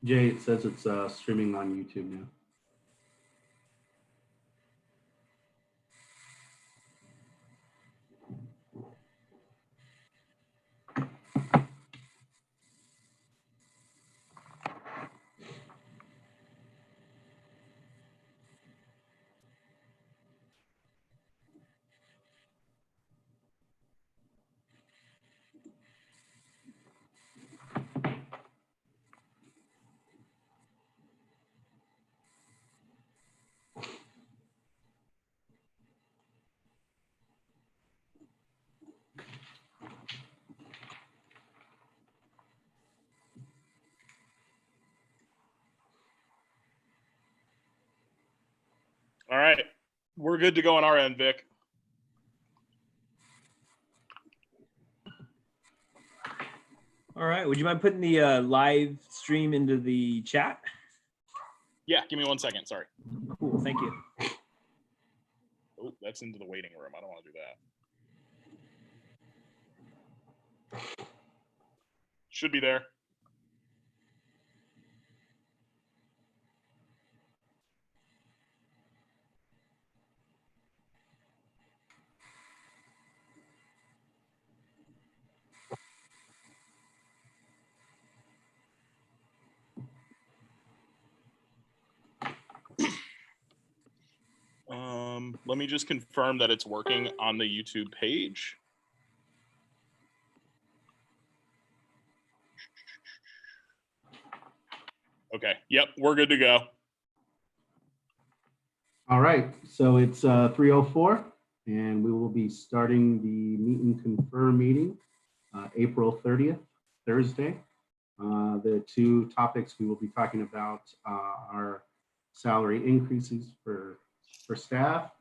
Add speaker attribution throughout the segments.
Speaker 1: Jay, it says it's streaming on YouTube now.
Speaker 2: All right, we're good to go on our end, Vic.
Speaker 3: All right, would you mind putting the live stream into the chat?
Speaker 2: Yeah, give me 1 second, sorry.
Speaker 3: Cool, thank you.
Speaker 2: Oh, that's into the waiting room. I don't want to do that. Should be there. Let me just confirm that it's working on the YouTube page. Okay, yep, we're good to go.
Speaker 1: All right, so it's 3:04, and we will be starting the Meet and Confer meeting, April 30th, Thursday. The two topics we will be talking about are salary increases for staff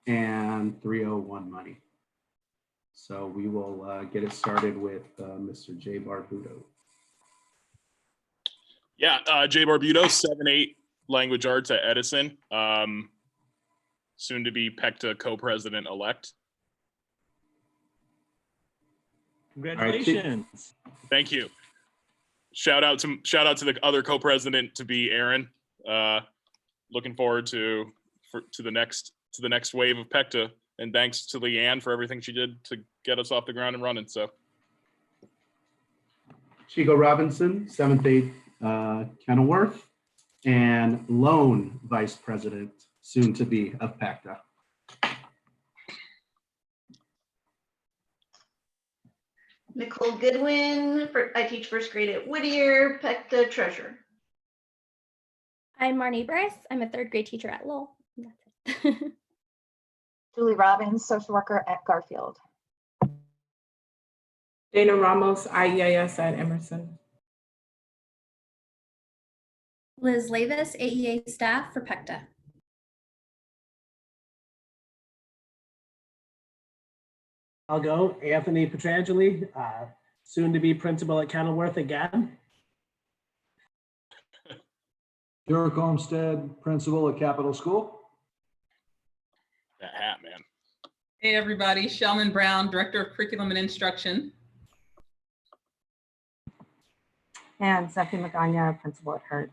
Speaker 1: and 301 money. So we will get it started with Mr. Jay Barbuto.
Speaker 2: Yeah, Jay Barbuto, 7-8 Language Arts at Edison. Soon to be PECTA co-president-elect.
Speaker 3: Congratulations.
Speaker 2: Thank you. Shout out to the other co-president to be Aaron. Looking forward to the next wave of PECTA, and thanks to Leanne for everything she did to get us off the ground and running. So,
Speaker 1: Chico Robinson, 7th 8 Kenilworth, and lone vice president, soon to be, of PECTA.
Speaker 4: Nicole Goodwin, I teach first grade at Whittier, PECTA treasurer.
Speaker 5: I'm Marnie Bryce. I'm a third grade teacher at Lowell. That's it.
Speaker 6: Julie Robbins, social worker at Garfield.
Speaker 7: Dana Ramos, IEIS at Emerson.
Speaker 8: Liz Lavis, AEA staff for PECTA.
Speaker 9: I'll go. Anthony Petrangeli, soon to be principal at Kenilworth again.
Speaker 10: Derek Olmstead, principal at Capitol School.
Speaker 2: that hat, man.
Speaker 11: Hey everybody, Shelman Brown, Director of Curriculum and Instruction.
Speaker 6: And Zephy Magana, principal at Hurd.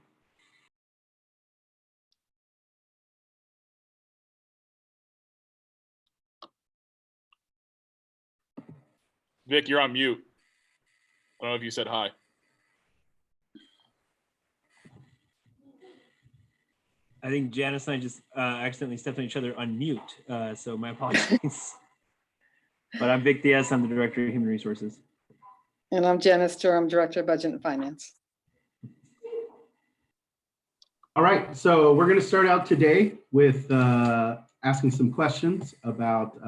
Speaker 2: Vic, you're on mute. I don't know if you said hi.
Speaker 3: I think Janice and I just accidentally stepped on each other on mute, so my apologies. But I'm Vic Diaz, I'm the Director of Human Resources.
Speaker 12: And I'm Janice Durham, Director of Budget and Finance.
Speaker 1: All right, so we're going to start out today with asking some questions about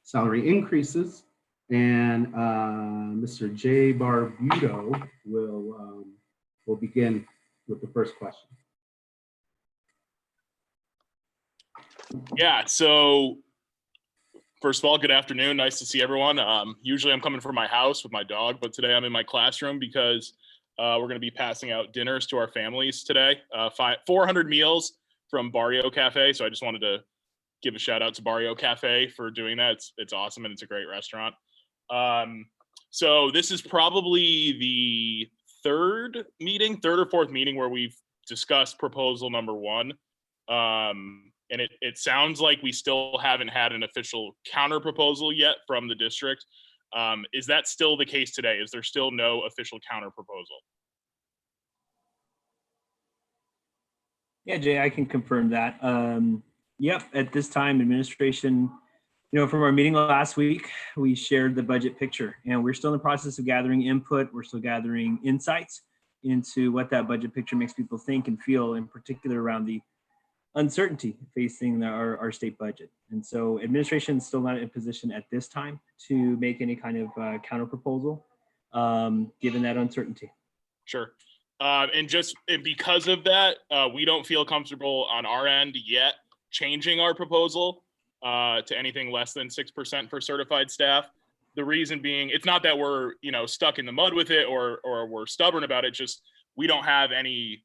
Speaker 1: salary increases. And Mr. Jay Barbuto will begin with the first question.
Speaker 2: Yeah, so first of all, good afternoon. Nice to see everyone. Usually I'm coming from my house with my dog, but today I'm in my classroom because we're going to be passing out dinners to our families today. 400 meals from Barrio Cafe. So I just wanted to give a shout out to Barrio Cafe for doing that. It's awesome and it's a great restaurant. So this is probably the third or fourth meeting where we've discussed proposal number one. And it sounds like we still haven't had an official counter proposal yet from the district. Is that still the case today? Is there still no official counter proposal?
Speaker 3: Yeah, Jay, I can confirm that. Yep, at this time, administration, from our meeting last week, we shared the budget picture, and we're still in the process of gathering input. We're still gathering insights into what that budget picture makes people think and feel, in particular around the uncertainty facing our state budget. And so administration is still not in a position at this time to make any kind of counter proposal, given that uncertainty.
Speaker 2: Sure. And because of that, we don't feel comfortable on our end yet changing our proposal to anything less than 6% for certified staff. The reason being, it's not that we're stuck in the mud with it or we're stubborn about it. Just we don't have anything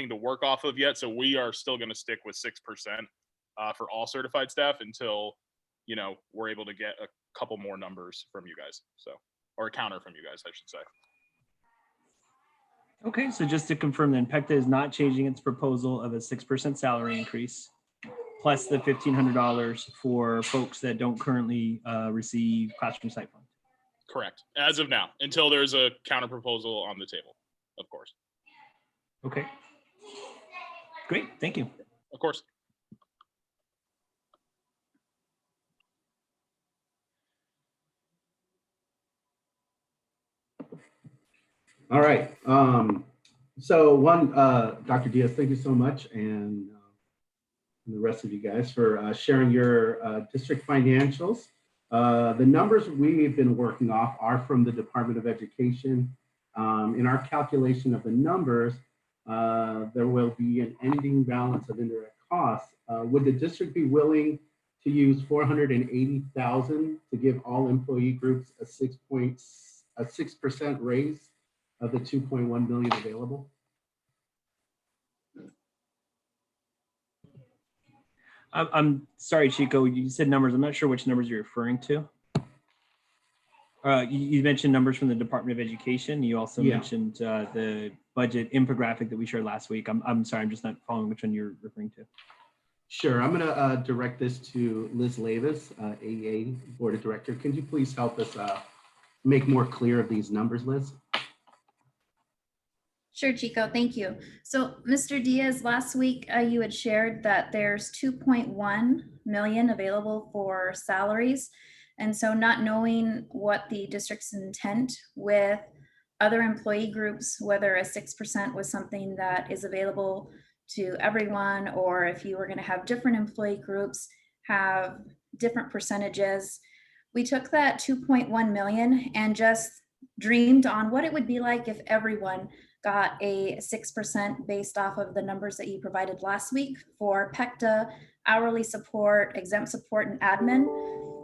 Speaker 2: to work off of yet. So we are still going to stick with 6% for all certified staff until we're able to get a couple more numbers from you guys. Or a counter from you guys, I should say.
Speaker 3: Okay, so just to confirm then, PECTA is not changing its proposal of a 6% salary increase, plus the $1,500 for folks that don't currently receive classroom site fund.
Speaker 2: Correct. As of now, until there's a counter proposal on the table, of course.
Speaker 3: Okay. Great, thank you.
Speaker 2: Of course.
Speaker 1: All right. So Dr. Diaz, thank you so much. And the rest of you guys for sharing your district financials. The numbers we've been working off are from the Department of Education. In our calculation of the numbers, there will be an ending balance of indirect costs. Would the district be willing to use $480,000 to give all employee groups a 6% raise of the 2.1 million available?
Speaker 3: I'm sorry, Chico, you said numbers. I'm not sure which numbers you're referring to. You mentioned numbers from the Department of Education. You also mentioned the budget infographic that we shared last week. I'm sorry, I'm just not following which one you're referring to.
Speaker 1: Sure, I'm gonna direct this to Liz Lavis, AEA Board of Director. Can you please help us make more clear of these numbers, Liz?
Speaker 8: Sure, Chico, thank you. So Mr. Diaz, last week you had shared that there's 2.1 million available for salaries. And so not knowing what the district's intent with other employee groups, whether a 6% was something that is available to everyone, or if you were going to have different employee groups have different percentages, we took that 2.1 million and just dreamed on what it would be like if everyone got a 6% based off of the numbers that you provided last week for PECTA, hourly support, exempt support, and admin.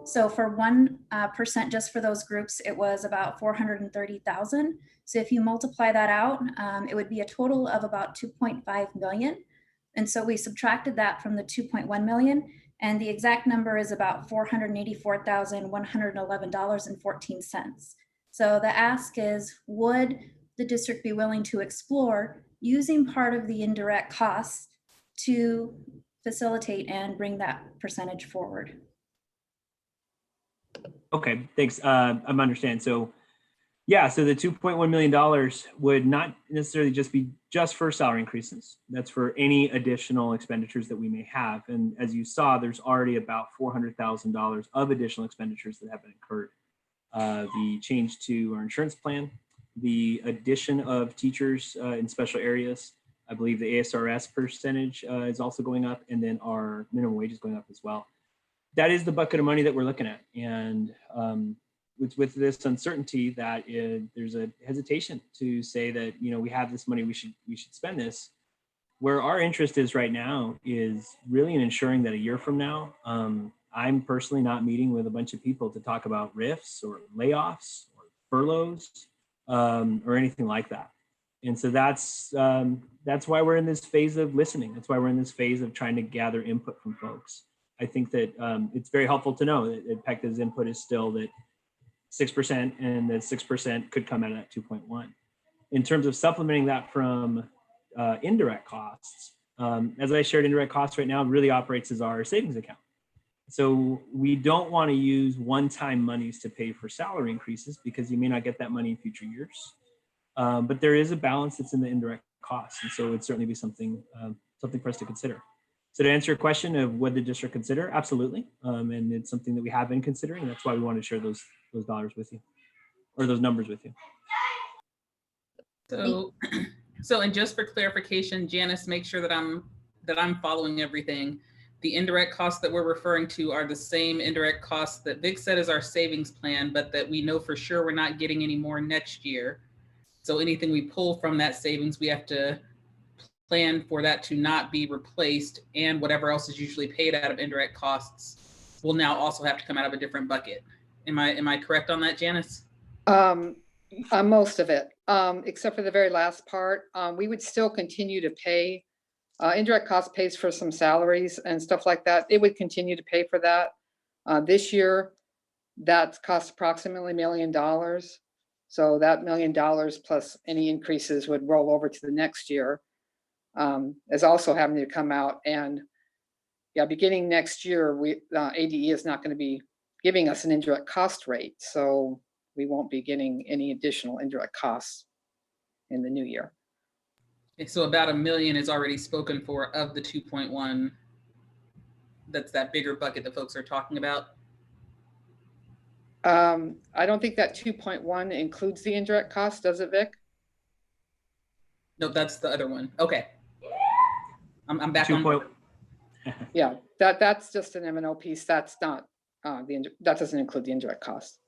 Speaker 8: So for 1% just for those groups, it was about 430,000. So if you multiply that out, it would be a total of about 2.5 million. And so we subtracted that from the 2.1 million, and the exact number is about $484,111.14. So the ask is, would the district be willing to explore using part of the indirect costs to facilitate and bring that percentage forward?
Speaker 3: Okay, thanks. I'm understanding. So yeah, so the $2.1 million would not necessarily just be just for salary increases. That's for any additional expenditures that we may have. And as you saw, there's already about $400,000 of additional expenditures that have been incurred. The change to our insurance plan, the addition of teachers in special areas. I believe the ASRS percentage is also going up, and then our minimum wage is going up as well. That is the bucket of money that we're looking at. And with this uncertainty, that there's a hesitation to say that, we have this money, we should spend this. Where our interest is right now is really in ensuring that a year from now, I'm personally not meeting with a bunch of people to talk about RIFs or layoffs or furloughs or anything like that. And so that's why we're in this phase of listening. That's why we're in this phase of trying to gather input from folks. I think that it's very helpful to know that PECTA's input is still that 6%, and the 6% could come out of that 2.1. In terms of supplementing that from indirect costs, as I shared, indirect costs right now really operates as our savings account. So we don't want to use one-time monies to pay for salary increases because you may not get that money in future years. But there is a balance that's in the indirect costs, and so it'd certainly be something for us to consider. So to answer your question of what the district consider, absolutely, and it's something that we have been considering. And that's why we want to share those dollars with you, or those numbers with you.
Speaker 11: So, and just for clarification, Janice, make sure that I'm following everything. The indirect costs that we're referring to are the same indirect costs that Vic said is our savings plan, but that we know for sure we're not getting any more next year. So anything we pull from that savings, we have to plan for that to not be replaced, and whatever else is usually paid out of indirect costs will now also have to come out of a different bucket. Am I correct on that, Janice?
Speaker 12: Most of it, except for the very last part. We would still continue to pay. Indirect cost pays for some salaries and stuff like that. It would continue to pay for that. This year, that cost approximately $1 million. So that $1 million plus any increases would roll over to the next year. Is also having to come out, and yeah, beginning next year, ADE is not going to be giving us an indirect cost rate, so we won't be getting any additional indirect costs in the new year.
Speaker 11: So about $1 million is already spoken for of the 2.1. That's that bigger bucket that folks are talking about.
Speaker 12: I don't think that 2.1 includes the indirect cost, does it, Vic?
Speaker 11: No, that's the other one. Okay. I'm back on.
Speaker 12: Yeah, that's just an M&O piece. That's not that doesn't include the indirect cost.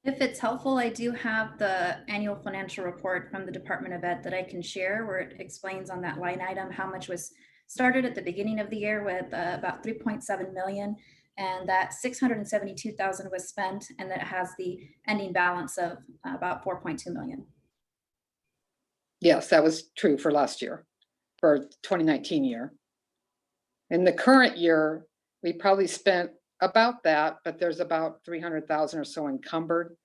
Speaker 8: If it's helpful, I do have the annual financial report from the Department of Ed that I can share, where it explains on that line item how much was started at the beginning of the year with about 3.7 million, and that 672,000 was spent, and that it has the ending balance of about 4.2 million.
Speaker 12: Yes, that was true for last year, for 2019 year. In the current year, we probably spent about that, but there's about 300,000 or so encumbered.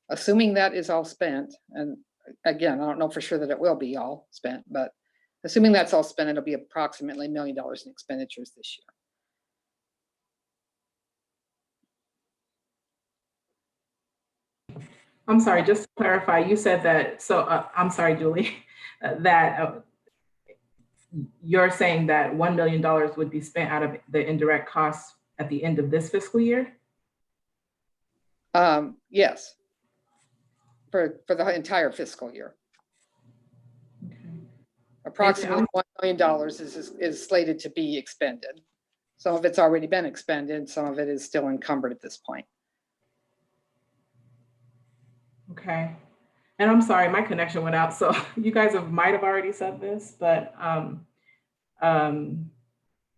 Speaker 12: Assuming that is all spent, and again, I don't know for sure that it will be all spent, but assuming that's all spent, it'll be approximately $1 million in expenditures this year.
Speaker 7: I'm sorry, just to clarify, you said that, so I'm sorry, Julie, that you're saying that $1 million would be spent out of the indirect costs at the end of this fiscal year?
Speaker 12: Yes, for the entire fiscal year.
Speaker 7: Okay.
Speaker 12: Approximately $1 million is slated to be expended. Some of it's already been expended, some of it is still encumbered at this point.
Speaker 7: Okay. And I'm sorry, my connection went out, so you guys might have already said this, but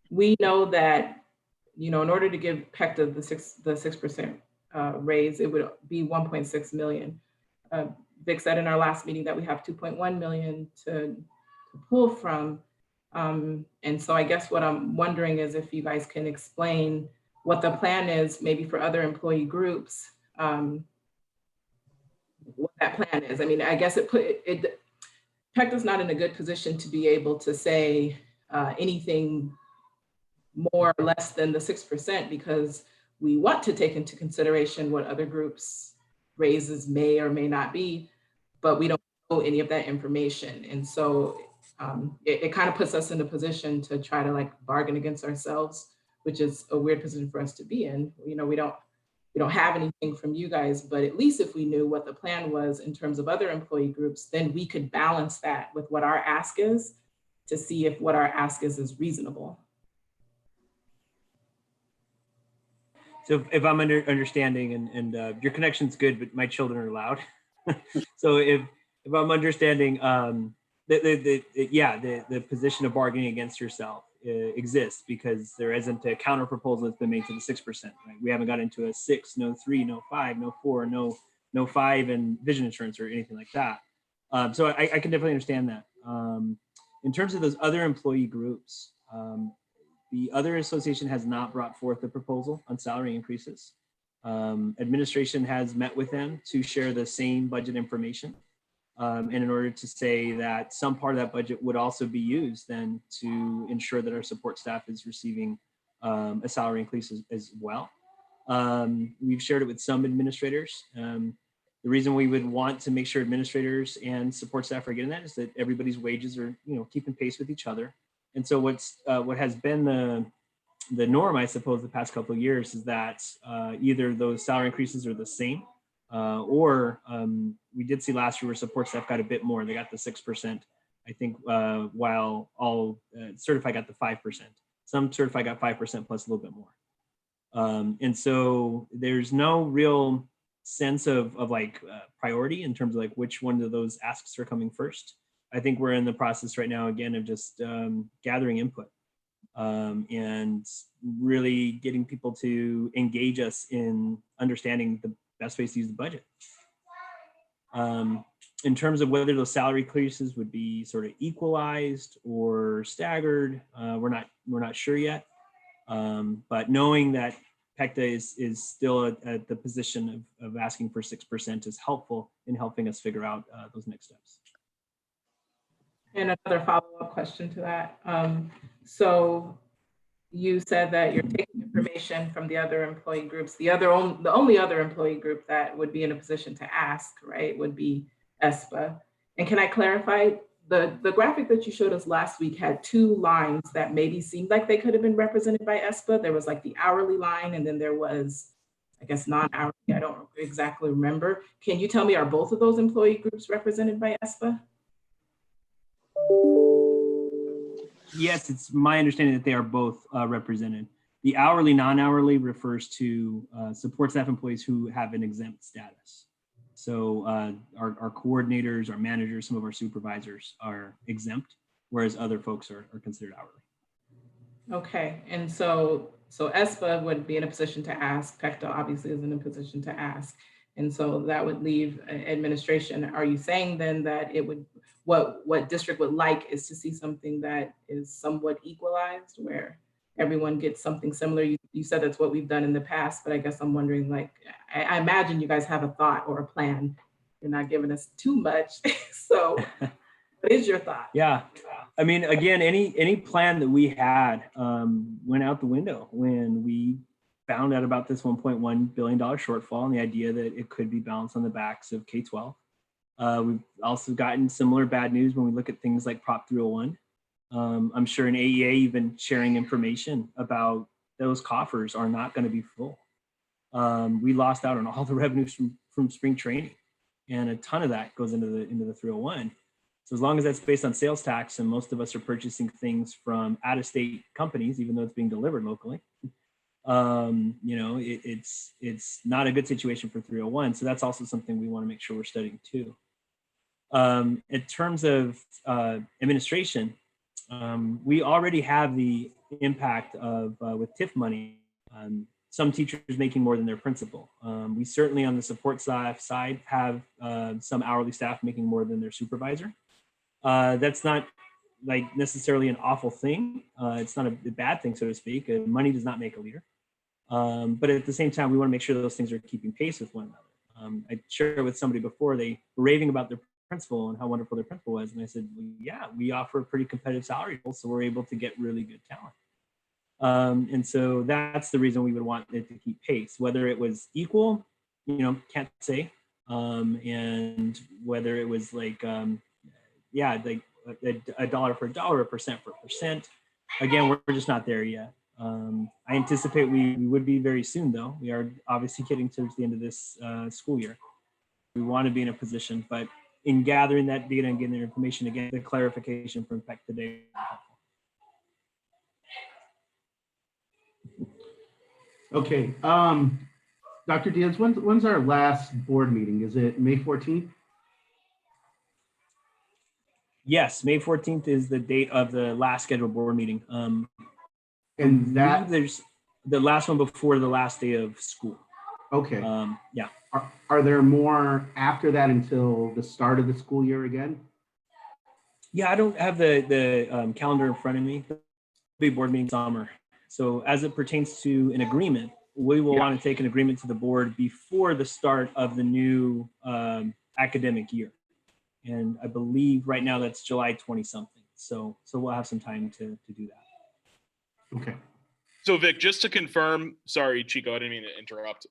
Speaker 7: we know that, you know, in order to give PECTA the 6% raise, it would be 1.6 million. Vic said in our last meeting that we have 2.1 million to pull from. And so I guess what I'm wondering is if you guys can explain what the plan is, maybe for other employee groups, what that plan is. I mean, I guess PECTA's not in a good position to be able to say anything more or less than the 6%, because we want to take into consideration what other groups' raises may or may not be, but we don't know any of that information. And so it kind of puts us in a position to try to like bargain against ourselves, which is a weird position for us to be in. You know, we don't have anything from you guys, but at least if we knew what the plan was in terms of other employee groups, then we could balance that with what our ask is to see if what our ask is reasonable.
Speaker 3: So if I'm understanding, and your connection's good, but my children are loud. So if I'm understanding, the position of bargaining against yourself exists because there isn't a counter proposal that's been made to the 6%. Right? We haven't got into a 6, no 3, no 5, no 4, no 5, and vision insurance or anything like that. So I can definitely understand that. In terms of those other employee groups, the other association has not brought forth a proposal on salary increases. Administration has met with them to share the same budget information. And in order to say that some part of that budget would also be used then to ensure that our support staff is receiving a salary increase as well. We've shared it with some administrators. The reason we would want to make sure administrators and support staff are getting that is that everybody's wages are, keeping pace with each other. And so what has been the norm, I suppose, the past couple of years is that either those salary increases are the same, or we did see last year where support staff got a bit more. They got the 6%, I think, while all certified got the 5%. Some certified got 5% plus a little bit more. And so there's no real sense of like priority in terms of like which one of those asks are coming first. I think we're in the process right now, again, of just gathering input and really getting people to engage us in understanding the best ways to use the budget. In terms of whether those salary increases would be sort of equalized or staggered, we're not sure yet. But knowing that PECTA is still at the position of asking for 6% is helpful in helping us figure out those next steps.
Speaker 7: And another follow-up question to that. So you said that you're taking information from the other employee groups. The only other employee group that would be in a position to ask, right, would be ESPA. And can I clarify, the graphic that you showed us last week had two lines that maybe seemed like they could have been represented by ESPA. There was like the hourly line, and then there was, I guess, non-hourly. I don't exactly remember. Can you tell me, are both of those employee groups represented by ESPA?
Speaker 3: Yes, it's my understanding that they are both represented. The hourly, non-hourly refers to support staff employees who have an exempt status. So our coordinators, our managers, some of our supervisors are exempt, whereas other folks are considered hourly.
Speaker 7: Okay, and so ESPA would be in a position to ask, PECTA obviously is in a position to ask. And so that would leave administration. Are you saying then that it would, what district would like is to see something that is somewhat equalized where everyone gets something similar? You said that's what we've done in the past, but I guess I'm wondering, like, I imagine you guys have a thought or a plan. You're not giving us too much. So what is your thought?
Speaker 3: Yeah, I mean, again, any plan that we had went out the window when we found out about this $1.1 billion shortfall and the idea that it could be balanced on the backs of K-12. We've also gotten similar bad news when we look at things like Prop 301. I'm sure an AEA even sharing information about those coffers are not going to be full. We lost out on all the revenues from spring training, and a ton of that goes into the 301. So as long as that's based on sales tax, and most of us are purchasing things from out-of-state companies, even though it's being delivered locally, it's not a good situation for 301. So that's also something we want to make sure we're studying too. In terms of administration, we already have the impact of with TIF money, some teachers making more than their principal. We certainly on the support staff side have some hourly staff making more than their supervisor. That's not like necessarily an awful thing. It's not a bad thing, so to speak. Money does not make a leader. But at the same time, we want to make sure those things are keeping pace with one another. I shared with somebody before, they were raving about their principal and how wonderful their principal was. And I said, well, yeah, we offer a pretty competitive salary, so we're able to get really good talent. And so that's the reason we would want it to keep pace. Whether it was equal, can't say. And whether it was like, like a dollar for a dollar, a percent for a percent. Again, we're just not there yet. I anticipate we would be very soon, though. We are obviously getting towards the end of this school year. We want to be in a position, but in gathering that data and getting the information, again, the clarification from PEC today.
Speaker 1: Okay, Dr. Diaz, when's our last board meeting? Is it May 14th?
Speaker 3: Yes, May 14th is the date of the last scheduled board meeting.
Speaker 1: And that
Speaker 3: there's the last one before the last day of school.
Speaker 1: Okay.
Speaker 3: Yeah.
Speaker 1: Are there more after that until the start of the school year again?
Speaker 3: Yeah, I don't have the calendar in front of me. Big board meeting summer. So as it pertains to an agreement, we will
Speaker 1: Yeah.
Speaker 3: want to take an agreement to the board before the start of the new academic year. And I believe right now that's July 20 something. So we'll have some time to do that.
Speaker 1: Okay.
Speaker 2: So Vic, just to confirm, sorry, Chico, I didn't mean to interrupt.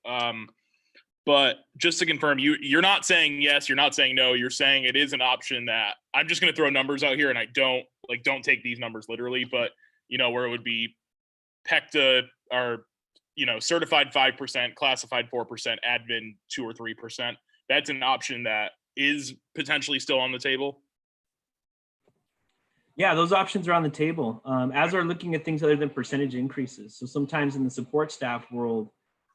Speaker 2: But just to confirm, you're not saying yes, you're not saying no, you're saying it is an option that I'm just going to throw numbers out here, and I don't take these numbers literally, but where it would be PECTA or certified 5%, classified 4%, admin 2 or 3%. That's an option that is potentially still on the table.
Speaker 3: Yeah, those options are on the table, as are looking at things other than percentage increases. So sometimes in the support staff world,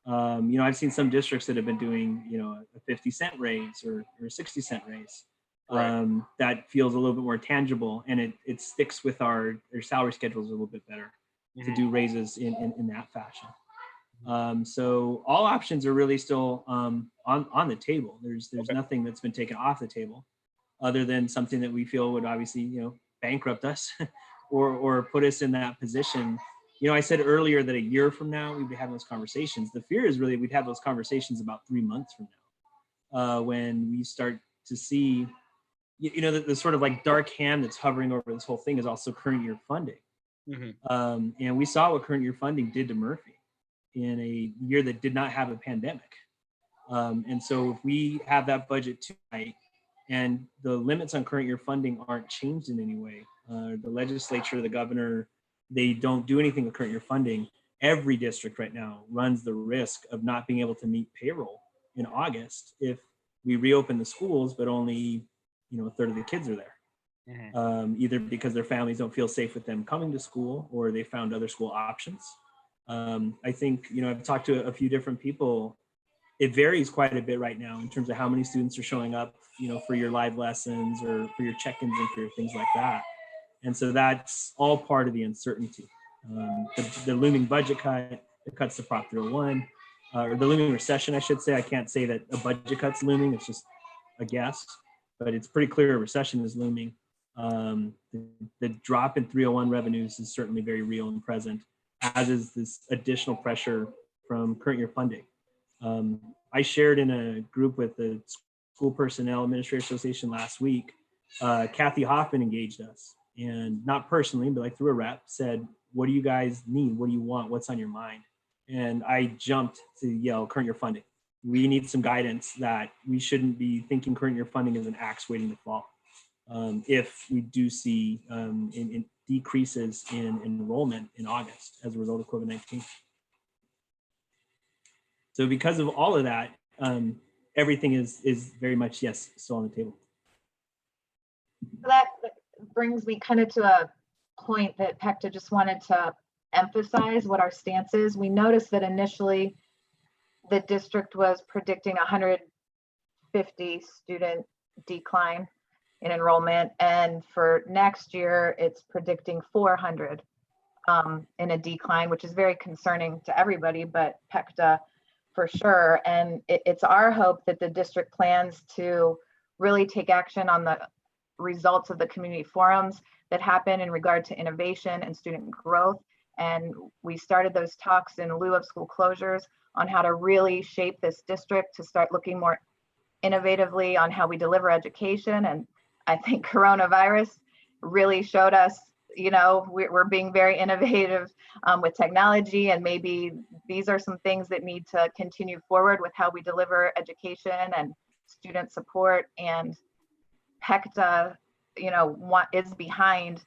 Speaker 3: I've seen some districts that have been doing, a 50-cent raise or a 60-cent raise.
Speaker 2: Right.
Speaker 3: That feels a little bit more tangible, and it sticks with their salary schedules a little bit better to do raises in that fashion. So all options are really still on the table. There's
Speaker 2: Okay.
Speaker 3: nothing that's been taken off the table, other than something that we feel would obviously bankrupt us or put us in that position. I said earlier that a year from now we'd be having those conversations. The fear is really we'd have those conversations about 3 months from now, when we start to see, the sort of like dark hand that's hovering over this whole thing is also current year funding. And we saw what current year funding did to Murphy in a year that did not have a pandemic. And so if we have that budget too tight and the limits on current year funding aren't changed in any way, the legislature, the governor, they don't do anything with current year funding, every district right now runs the risk of not being able to meet payroll in August if we reopen the schools, but only, a third of the kids are there. Either because their families don't feel safe with them coming to school or they found other school options. I think, I've talked to a few different people. It varies quite a bit right now in terms of how many students are showing up, for your live lessons or for your check-ins and for your things like that. And so that's all part of the uncertainty. The looming budget cut, the cuts to Prop 301, or the looming recession, I should say. I can't say that a budget cut's looming, it's just a guess, but it's pretty clear a recession is looming. The drop in 301 revenues is certainly very real and present, as is this additional pressure from current year funding. I shared in a group with the School Personnel Administrator Association last week. Kathy Hoffman engaged us, and not personally, but like through a rep, said, what do you guys need? What do you want? What's on your mind? And I jumped to yell current year funding. We need some guidance that we shouldn't be thinking current year funding is an axe waiting to fall. If we do see in decreases in enrollment in August as a result of COVID-19. So because of all of that, everything is very much, yes, still on the table.
Speaker 6: That brings me kind of to a point that PECTA just wanted to emphasize what our stance is. We noticed that initially the district was predicting 150 student decline in enrollment, and for next year it's predicting 400 in a decline, which is very concerning to everybody, but PECTA for sure. And it's our hope that the district plans to really take action on the results of the community forums that happen in regard to innovation and student growth. And we started those talks in lieu of school closures on how to really shape this district to start looking more innovatively on how we deliver education. And I think coronavirus really showed us, we're being very innovative with technology, and maybe these are some things that need to continue forward with how we deliver education and student support. And PECTA, is behind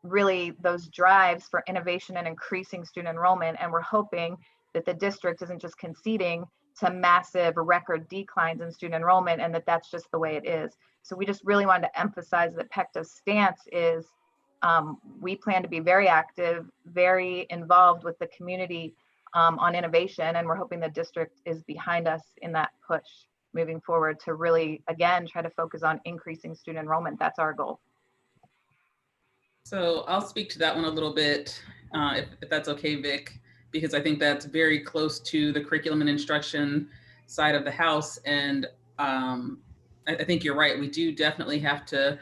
Speaker 6: really those drives for innovation and increasing student enrollment. And we're hoping that the district isn't just conceding to massive record declines in student enrollment and that that's just the way it is. So we just really wanted to emphasize that PECTA's stance is we plan to be very active, very involved with the community on innovation. And we're hoping the district is behind us in that push moving forward to really, again, try to focus on increasing student enrollment. That's our goal.
Speaker 11: So I'll speak to that one a little bit, if that's okay, Vic, because I think that's very close to the curriculum and instruction side of the house. And I think you're right. We do definitely have to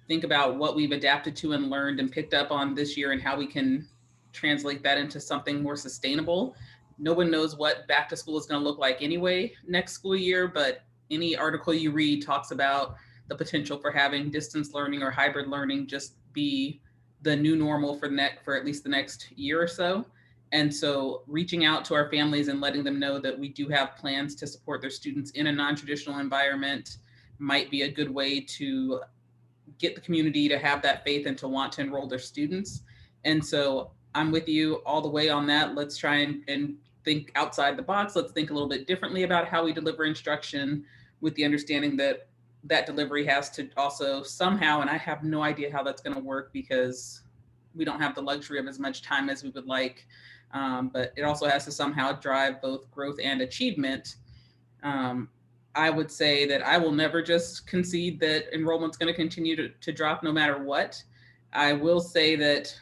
Speaker 11: think about what we've adapted to and learned and picked up on this year and how we can translate that into something more sustainable. no one knows what back to school is going to look like anyway next school year, but any article you read talks about the potential for having distance learning or hybrid learning just be the new normal for at least the next year or so. And so reaching out to our families and letting them know that we do have plans to support their students in a non-traditional environment might be a good way to get the community to have that faith and to want to enroll their students. And so I'm with you all the way on that. Let's try and think outside the box. Let's think a little bit differently about how we deliver instruction, with the understanding that that delivery has to also somehow, and I have no idea how that's going to work because we don't have the luxury of as much time as we would like, but it also has to somehow drive both growth and achievement. I would say that I will never just concede that enrollment's going to continue to drop no matter what. I will say that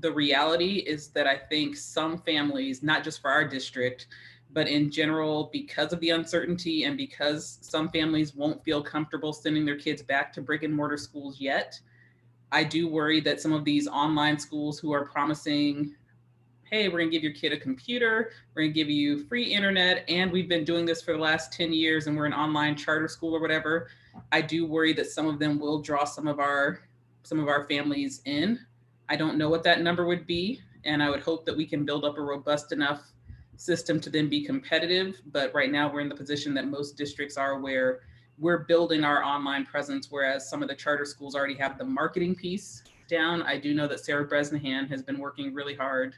Speaker 11: the reality is that I think some families, not just for our district, but in general, because of the uncertainty and because some families won't feel comfortable sending their kids back to brick and mortar schools yet, I do worry that some of these online schools who are promising, hey, we're gonna give your kid a computer, we're gonna give you free internet, and we've been doing this for the last 10 years and we're an online charter school or whatever, I do worry that some of them will draw some of our families in. I don't know what that number would be, and I would hope that we can build up a robust enough system to then be competitive. But right now we're in the position that most districts are, where we're building our online presence, whereas some of the charter schools already have the marketing piece down. I do know that Sarah Bresnahan has been working really hard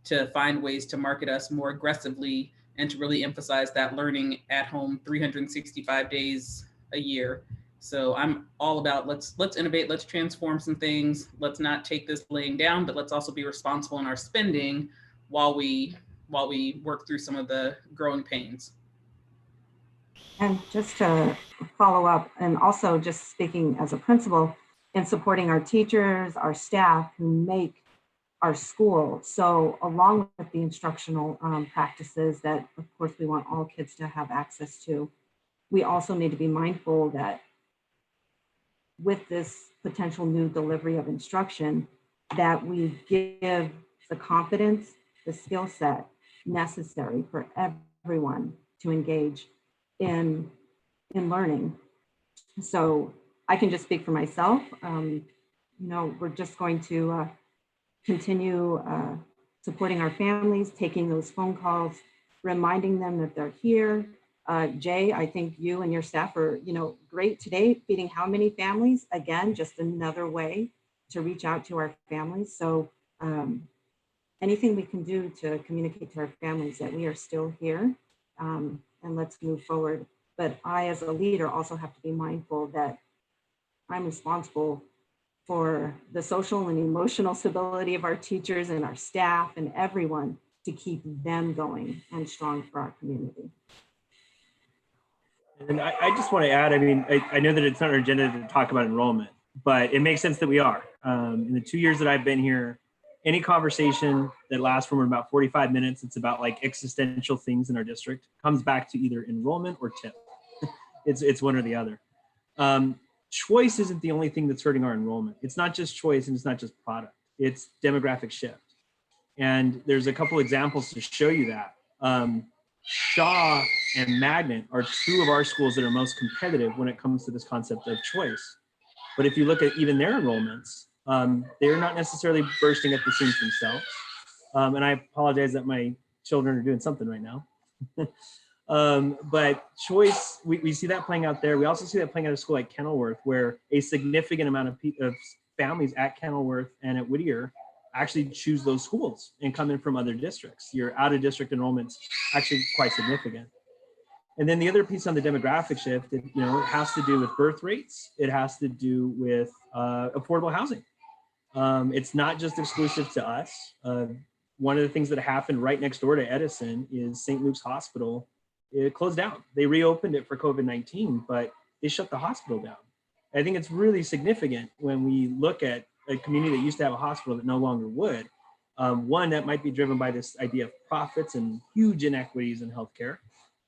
Speaker 11: to find ways to market us more aggressively and to really emphasize that learning at home 365 days a year. So I'm all about let's innovate, let's transform some things. Let's not take this laying down, but let's also be responsible in our spending while we work through some of the growing pains.
Speaker 13: And just to follow up, and also just speaking as a principal in supporting our teachers, our staff who make our school. So along with the instructional practices that of course we want all kids to have access to, we also need to be mindful that with this potential new delivery of instruction, that we give the confidence, the skill set necessary for everyone to engage in learning. So I can just speak for myself. We're just going to continue supporting our families, taking those phone calls, reminding them that they're here. Jay, I think you and your staff are, great today, feeding how many families? Again, just another way to reach out to our families. So anything we can do to communicate to our families that we are still here, and let's move forward. But I, as a leader, also have to be mindful that I'm responsible for the social and emotional stability of our teachers and our staff and everyone to keep them going and strong for our community.
Speaker 3: And I just want to add, I know that it's not our agenda to talk about enrollment, but it makes sense that we are. In the 2 years that I've been here, any conversation that lasts for about 45 minutes, it's about like existential things in our district, comes back to either enrollment or TIP. It's one or the other. Choice isn't the only thing that's hurting our enrollment. It's not just choice and it's not just product, it's demographic shift. And there's a couple examples to show you that. Shaw and Magnet are two of our schools that are most competitive when it comes to this concept of choice. But if you look at even their enrollments, they're not necessarily bursting at the seams themselves. And I apologize that my children are doing something right now. But choice, we see that playing out there. We also see that playing out at a school like Kenilworth, where a significant amount of families at Kenilworth and at Whittier actually choose those schools and come in from other districts. Your out of district enrollment's actually quite significant. And then the other piece on the demographic shift, it has to do with birth rates. It has to do with affordable housing. It's not just exclusive to us. One of the things that happened right next door to Edison is St. Luke's Hospital. It closed down. They reopened it for COVID-19, but they shut the hospital down. I think it's really significant when we look at a community that used to have a hospital that no longer would. One, that might be driven by this idea of profits and huge inequities in healthcare,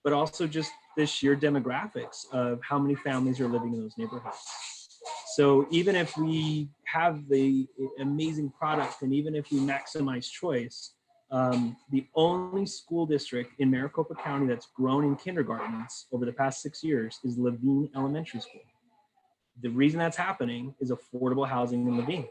Speaker 3: but also just the sheer demographics of how many families are living in those neighborhoods. So even if we have the amazing product and even if we maximize choice, The only school district in Maricopa County that's grown in kindergartens over the past 6 years is Levine Elementary School. The reason that's happening is affordable housing in Levine.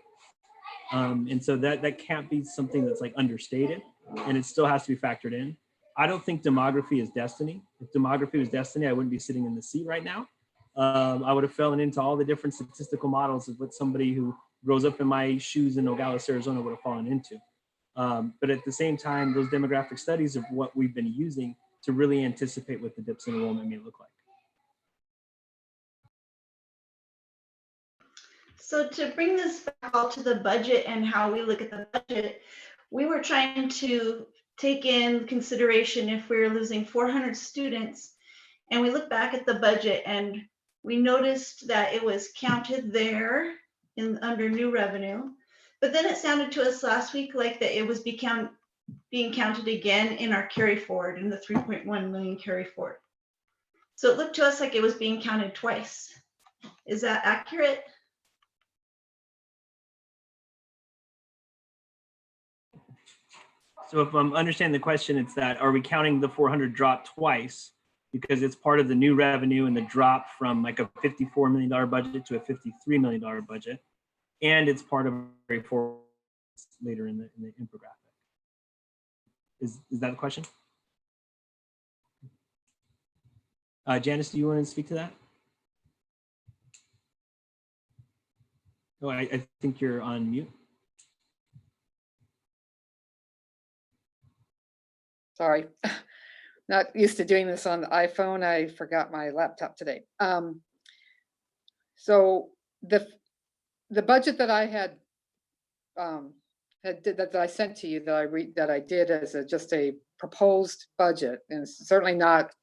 Speaker 3: And so that can't be something that's like understated, and it still has to be factored in. I don't think demography is destiny. If demography was destiny, I wouldn't be sitting in the seat right now. I would have fallen into all the different statistical models of what somebody who grows up in my shoes in Nogales, Arizona would have fallen into. But at the same time, those demographic studies are what we've been using to really anticipate what the dips in enrollment may look like.
Speaker 4: So to bring this back all to the budget and how we look at the budget, we were trying to take in consideration if we were losing 400 students, and we look back at the budget and we noticed that it was counted there in under new revenue, but then it sounded to us last week like that it was being counted again in our carry forward, in the 3.1 million carry forward. So it looked to us like it was being counted twice. Is that accurate?
Speaker 3: So if I'm understanding the question, it's that, are we counting the 400 drop twice because it's part of the new revenue and the drop from like a $54 million budget to a $53 million budget, and it's part of carry forward later in the infographic? Is that the question? Janice, do you want to speak to that? Oh, I think you're on mute.
Speaker 12: Sorry, not used to doing this on the iPhone. I forgot my laptop today. So the budget that I had that I sent to you, that I did as just a proposed budget, and it's certainly not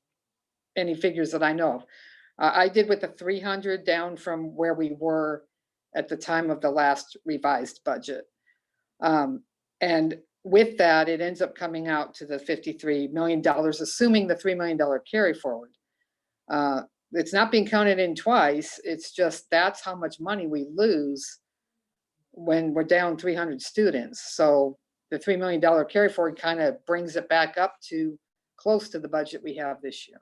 Speaker 12: any figures that I know of. I did with the 300 down from where we were at the time of the last revised budget. And with that, it ends up coming out to the $53 million, assuming the $3 million carry forward. It's not being counted in twice. It's just that's how much money we lose when we're down 300 students. So the $3 million carry forward kind of brings it back up to close to the budget we have this year.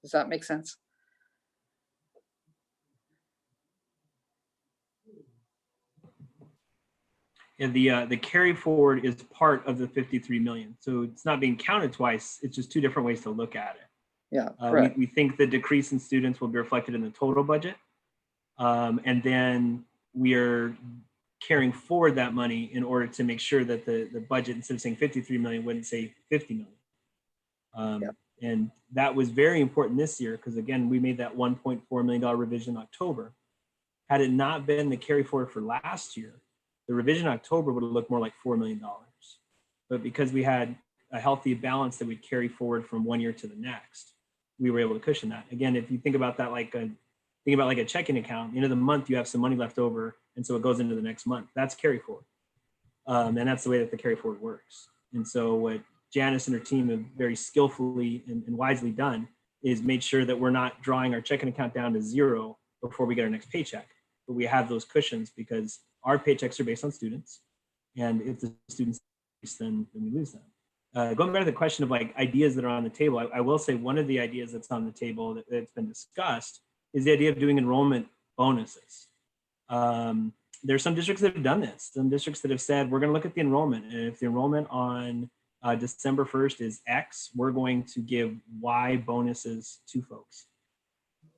Speaker 12: Does that make sense?
Speaker 3: And the carry forward is part of the 53 million. So it's not being counted twice. It's just two different ways to look at it.
Speaker 12: Yeah, correct.
Speaker 3: We think the decrease in students will be reflected in the total budget. And then we are carrying forward that money in order to make sure that the budget, instead of saying 53 million, wouldn't say 50 million. And that was very important this year because, again, we made that $1.4 million revision in October. Had it not been the carry forward for last year, the revision in October would have looked more like $4 million. But because we had a healthy balance that we'd carry forward from one year to the next, we were able to cushion that. Again, if you think about that like a checking account, at the end of the month, you have some money left over, and so it goes into the next month. That's carry forward. And that's the way that the carry forward works. And so what Janice and her team have very skillfully and wisely done is made sure that we're not drawing our checking account down to zero before we get our next paycheck. But we have those cushions because our paychecks are based on students. And if the students, then we lose them. Going back to the question of like ideas that are on the table, I will say one of the ideas that's on the table that's been discussed is the idea of doing enrollment bonuses. There are some districts that have done this. Some districts that have said, we're going to look at the enrollment. And if the enrollment on December 1st is X, we're going to give Y bonuses to folks.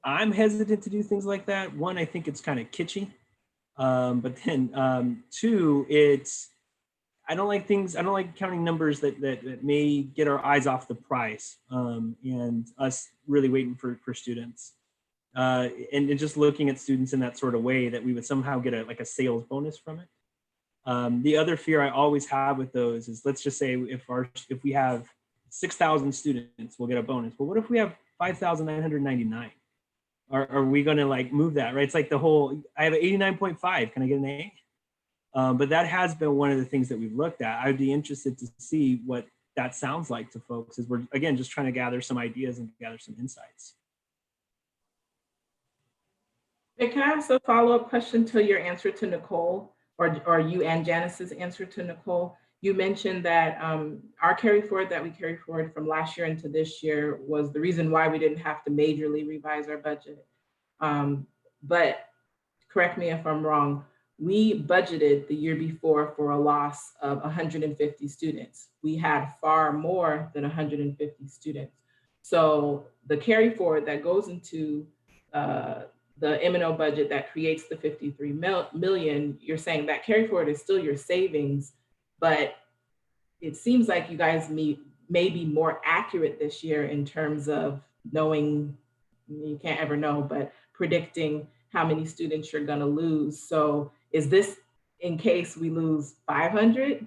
Speaker 3: I'm hesitant to do things like that. One, I think it's kind of kitschy. But then two, I don't like counting numbers that may get our eyes off the prize and us really waiting for students. And just looking at students in that sort of way that we would somehow get a sales bonus from it. The other fear I always have with those is, let's just say if we have 6,000 students, we'll get a bonus. But what if we have 5,999? Are we going to like move that, right? It's like the whole, I have an 89.5, can I get an A? But that has been one of the things that we've looked at. I'd be interested to see what that sounds like to folks as we're, again, just trying to gather some ideas and gather some insights.
Speaker 7: Hey, can I ask a follow-up question to your answer to Nicole, or you and Janice's answer to Nicole? You mentioned that our carry forward that we carried forward from last year into this year was the reason why we didn't have to majorly revise our budget. But correct me if I'm wrong, we budgeted the year before for a loss of 150 students. We had far more than 150 students. So the carry forward that goes into the M&O budget that creates the 53 million, you're saying that carry forward is still your savings, but it seems like you guys may be more accurate this year in terms of knowing, you can't ever know, but predicting how many students you're gonna lose. So is this in case we lose 500?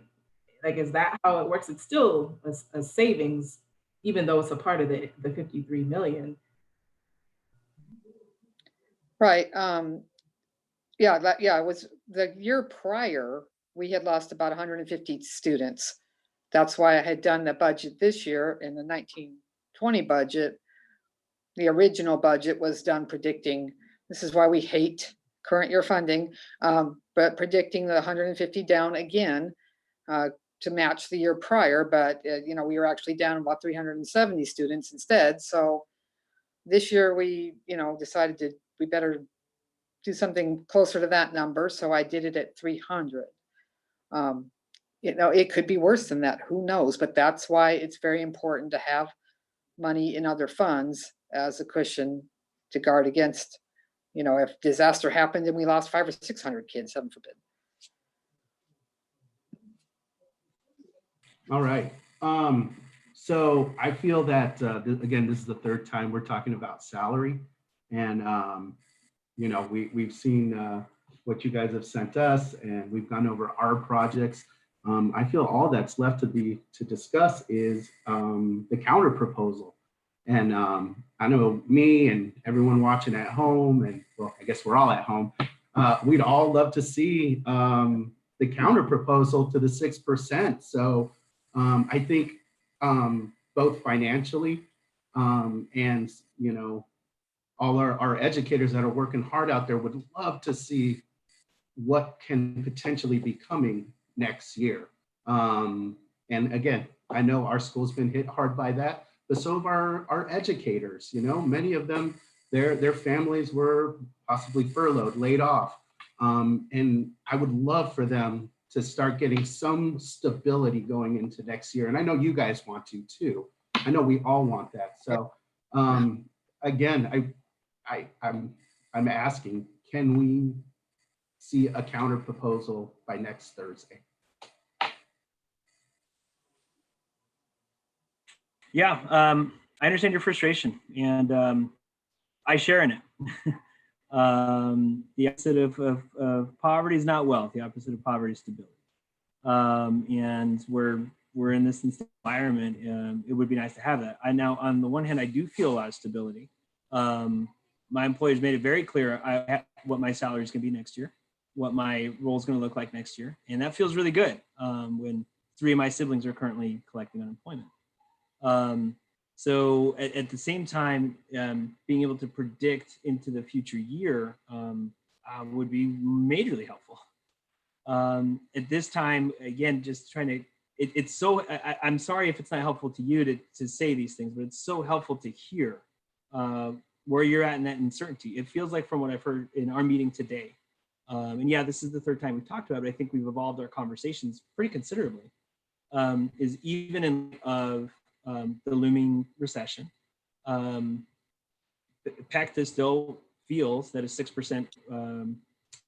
Speaker 7: Like, is that how it works? It's still a savings, even though it's a part of the 53 million.
Speaker 12: Right. Yeah, it was the year prior, we had lost about 150 students. That's why I had done the budget this year in the 1920 budget. The original budget was done predicting, this is why we hate current year funding, but predicting the 150 down again to match the year prior. But, we were actually down about 370 students instead. So this year we, decided we better do something closer to that number. So I did it at 300. It could be worse than that, who knows? But that's why it's very important to have money in other funds as a cushion to guard against, if disaster happened and we lost 500 or 600 kids, heaven forbid.
Speaker 1: All right. So I feel that, again, this is the third time we're talking about salary. And, we've seen what you guys have sent us, and we've gone over our projects. I feel all that's left to discuss is the counter proposal. And I know me and everyone watching at home, and well, I guess we're all at home, we'd all love to see the counter proposal to the 6%. So I think both financially and, all our educators that are working hard out there would love to see what can potentially be coming next year. And again, I know our school's been hit hard by that, but so have our educators. Many of them, their families were possibly furloughed, laid off. And I would love for them to start getting some stability going into next year. And I know you guys want to too. I know we all want that. So again, I'm asking, can we see a counter proposal by next Thursday?
Speaker 3: Yeah, I understand your frustration, and I share in it. The opposite of poverty is not wealth. The opposite of poverty is stability. And we're in this environment. It would be nice to have that. Now, on the one hand, I do feel a lot of stability. My employers made it very clear what my salary is going to be next year, what my role is going to look like next year, and that feels really good when 3 of my siblings are currently collecting unemployment. So at the same time, being able to predict into the future year would be majorly helpful. At this time, again, just trying to, it's so, I'm sorry if it's not helpful to you to say these things, but it's so helpful to hear where you're at in that uncertainty. It feels like from what I've heard in our meeting today, and yeah, this is the third time we've talked about it, but I think we've evolved our conversations pretty considerably, is even in of the looming recession, PECTA still feels that a 6%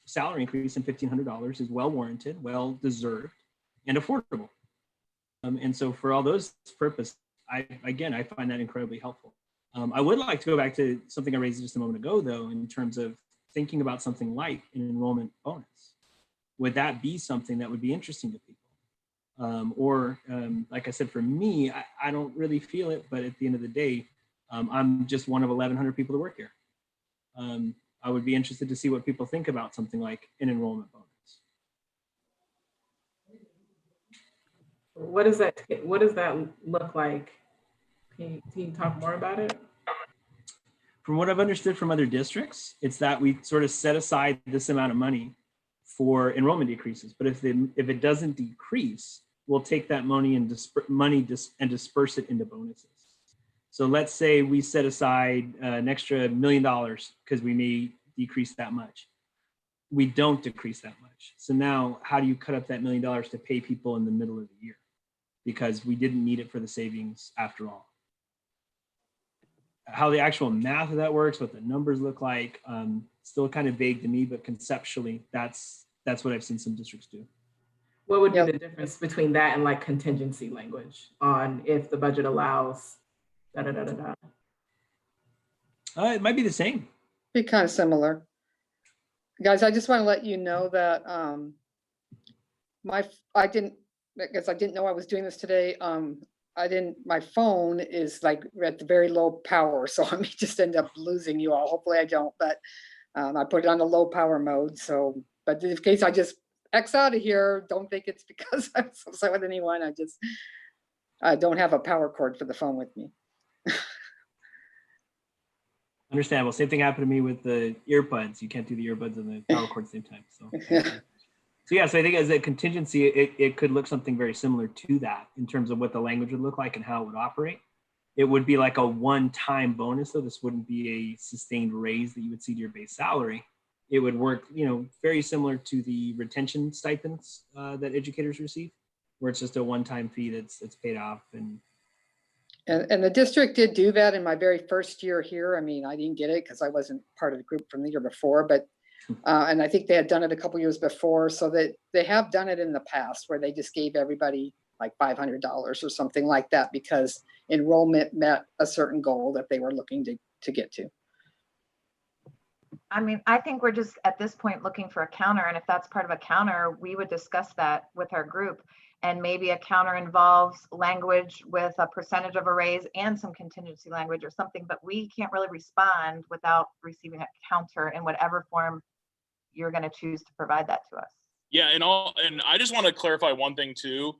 Speaker 3: salary increase in $1,500 is well warranted, well deserved, and affordable. And so for all those purposes, I find that incredibly helpful. I would like to go back to something I raised just a moment ago, though, in terms of thinking about something like an enrollment bonus. Would that be something that would be interesting to people? Like I said, for me, I don't really feel it, but at the end of the day, I'm just one of 1,100 people that work here. I would be interested to see what people think about something like an enrollment bonus.
Speaker 7: What does that look like? Can you talk more about it?
Speaker 3: From what I've understood from other districts, it's that we sort of set aside this amount of money for enrollment decreases. But if it doesn't decrease, we'll take that money and disperse it into bonuses. So let's say we set aside an extra $1 million because we may decrease that much. We don't decrease that much. So now how do you cut up that $1 million to pay people in the middle of the year? Because we didn't need it for the savings after all. How the actual math of that works, what the numbers look like, still kind of vague to me, but conceptually, that's what I've seen some districts do.
Speaker 7: What would be the difference between that and like contingency language on if the budget allows da da da da da?
Speaker 3: It might be the same.
Speaker 12: Be kind of similar. Guys, I just want to let you know that I didn't know I was doing this today. My phone is like at the very low power, so I may just end up losing you all. Hopefully I don't, but I put it on the low power mode. So, but in case I just X out of here, don't think it's because I'm so upset with anyone. I don't have a power cord for the phone with me.
Speaker 3: Understandable. Same thing happened to me with the earbuds. You can't do the earbuds and the power cord at the same time. So yeah, so I think as a contingency, it could look something very similar to that in terms of what the language would look like and how it would operate. It would be like a one-time bonus, though. This wouldn't be a sustained raise that you would see to your base salary. It would work, very similar to the retention stipends that educators receive, where it's just a one-time fee that's paid off.
Speaker 12: And the district did do that in my very first year here. I mean, I didn't get it because I wasn't part of the group from the year before, but and I think they had done it a couple years before, so that they have done it in the past where they just gave everybody like $500 or something like that because enrollment met a certain goal that they were looking to get to.
Speaker 6: I mean, I think we're just at this point looking for a counter. And if that's part of a counter, we would discuss that with our group. And maybe a counter involves language with a percentage of a raise and some contingency language or something, but we can't really respond without receiving a counter in whatever form you're going to choose to provide that to us.
Speaker 2: Yeah, and I just want to clarify one thing too.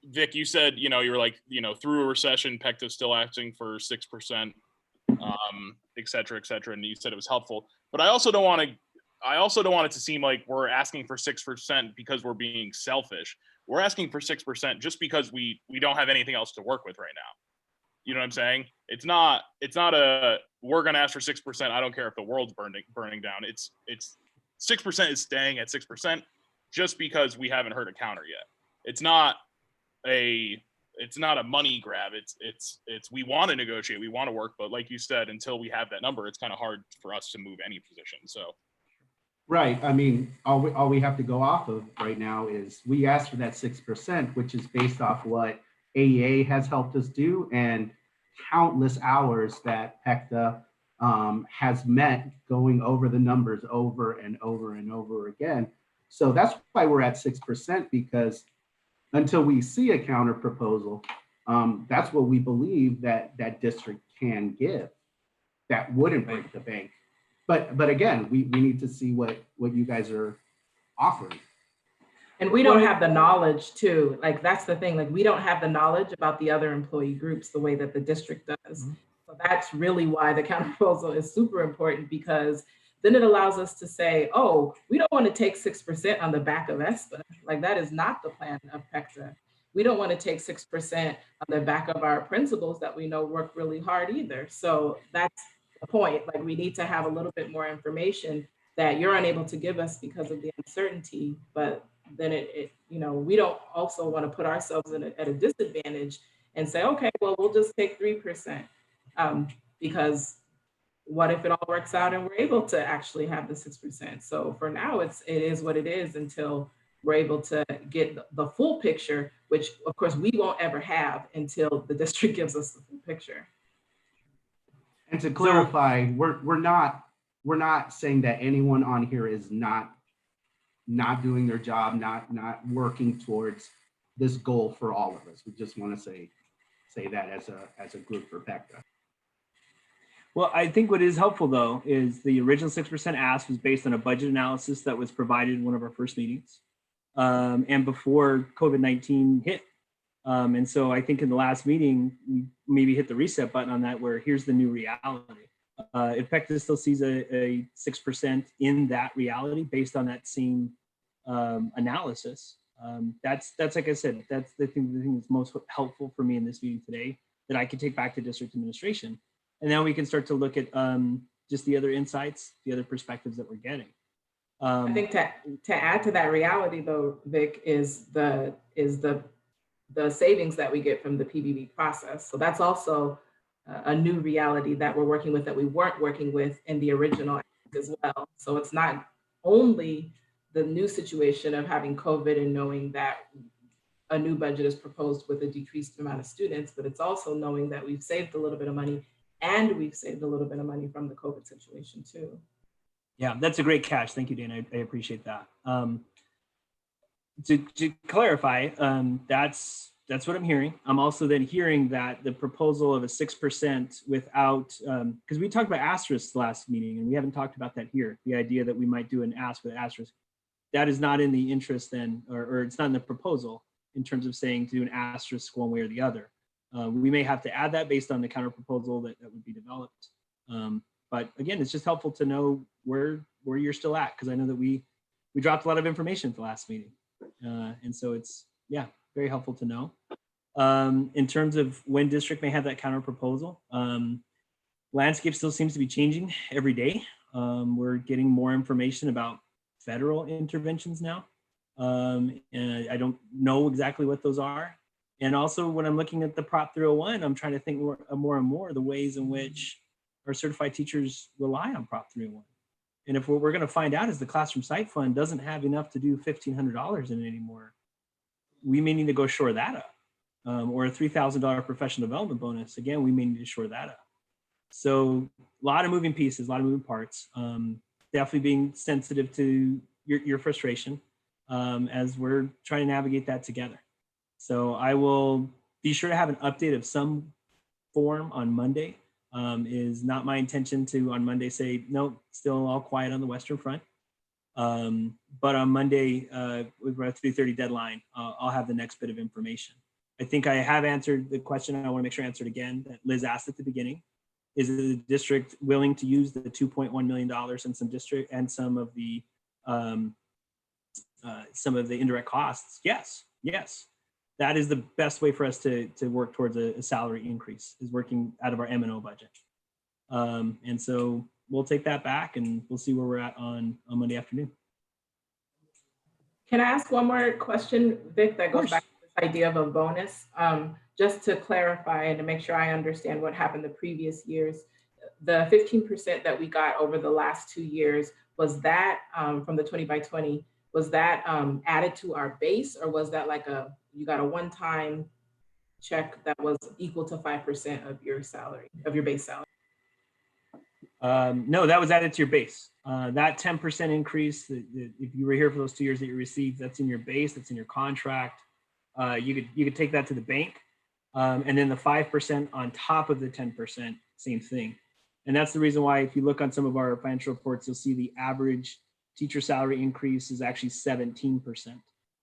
Speaker 2: Vic, you said, you're like, through a recession, PECTA's still asking for 6%, et cetera, and you said it was helpful. But I also don't want it to seem like we're asking for 6% because we're being selfish. We're asking for 6% just because we don't have anything else to work with right now. You know what I'm saying? It's not we're gonna ask for 6%. I don't care if the world's burning down. It's 6% is staying at 6% just because we haven't heard a counter yet. It's not a money grab. It's we want to negotiate, we want to work, but like you said, until we have that number, it's kind of hard for us to move any position. So.
Speaker 1: Right. I mean, all we have to go off of right now is we asked for that 6%, which is based off what AEA has helped us do and countless hours that PECTA has met going over the numbers over and over and over again. So that's why we're at 6%, because until we see a counter proposal, that's what we believe that district can give. That wouldn't break the bank. But again, we need to see what you guys are offering.
Speaker 7: And we don't have the knowledge too. Like, that's the thing. Like, we don't have the knowledge about the other employee groups the way that the district does. Mm-hmm. So that's really why the counter proposal is super important, because then it allows us to say, oh, we don't want to take 6% on the back of ESPA. Like, that is not the plan of PECTA. We don't want to take 6% on the back of our principals that we know work really hard either. So that's the point. Like, we need to have a little bit more information that you're unable to give us because of the uncertainty, but then we don't also want to put ourselves at a disadvantage and say, okay, well, we'll just take 3%, because what if it all works out and we're able to actually have the 6%? So for now, it is what it is until we're able to get the full picture, which of course we won't ever have until the district gives us the full picture.
Speaker 1: And to clarify, we're not saying that anyone on here is not doing their job, not working towards this goal for all of us. We just want to say that as a group for PECTA.
Speaker 3: Well, I think what is helpful though is the original 6% ask was based on a budget analysis that was provided in one of our first meetings, and before COVID-19 hit. And so I think in the last meeting, we maybe hit the reset button on that, where here's the new reality. If PECTA still sees a 6% in that reality based on that same analysis, That's like I said, that's the thing that's most helpful for me in this meeting today that I can take back to district administration. And then we can start to look at just the other insights, the other perspectives that we're getting.
Speaker 7: I think to add to that reality though, Vic, is the savings that we get from the PBB process. So that's also a new reality that we're working with that we weren't working with in the original as well. So it's not only the new situation of having COVID and knowing that a new budget is proposed with a decreased amount of students, but it's also knowing that we've saved a little bit of money and we've saved a little bit of money from the COVID situation too.
Speaker 3: Yeah, that's a great catch. Thank you, Dana. I appreciate that. To clarify, that's what I'm hearing. I'm also then hearing that the proposal of a 6% without, because we talked about asterisks last meeting and we haven't talked about that here. The idea that we might do an ask with asterisk, that is not in the interest then, or it's not in the proposal in terms of saying to do an asterisk one way or the other. We may have to add that based on the counter proposal that would be developed. But again, it's just helpful to know where you're still at, because I know that we dropped a lot of information at the last meeting. And so it's, yeah, very helpful to know. In terms of when district may have that counter proposal, landscape still seems to be changing every day. We're getting more information about federal interventions now. And I don't know exactly what those are. And also when I'm looking at the Prop 301, I'm trying to think more and more the ways in which our certified teachers rely on Prop 301. And if what we're going to find out is the classroom site fund doesn't have enough to do $1,500 in it anymore, we may need to go shore that up. Or a $3,000 professional development bonus. Again, we may need to shore that up. So a lot of moving pieces, a lot of moving parts. Definitely being sensitive to your frustration as we're trying to navigate that together. So I will be sure to have an update of some form on Monday. Is not my intention to on Monday say, no, still all quiet on the Western Front. But on Monday, with our 3:30 deadline, I'll have the next bit of information. I think I have answered the question. I want to make sure I answered again that Liz asked at the beginning. Is the district willing to use the $2.1 million and some of the indirect costs? Yes. That is the best way for us to work towards a salary increase, is working out of our M&O budget. And so we'll take that back and we'll see where we're at on Monday afternoon.
Speaker 7: Can I ask one more question, Vic, that goes back to this idea of a bonus? Just to clarify and to make sure I understand what happened the previous years, the 15% that we got over the last 2 years, was that from the 20 by 20, was that added to our base, or was that like you got a one-time check that was equal to 5% of your salary, of your base salary?
Speaker 3: No, that was added to your base. That 10% increase, if you were here for those 2 years that you received, that's in your base, that's in your contract. You could take that to the bank. And then the 5% on top of the 10%, same thing. And that's the reason why, if you look on some of our financial reports, you'll see the average teacher salary increase is actually 17%.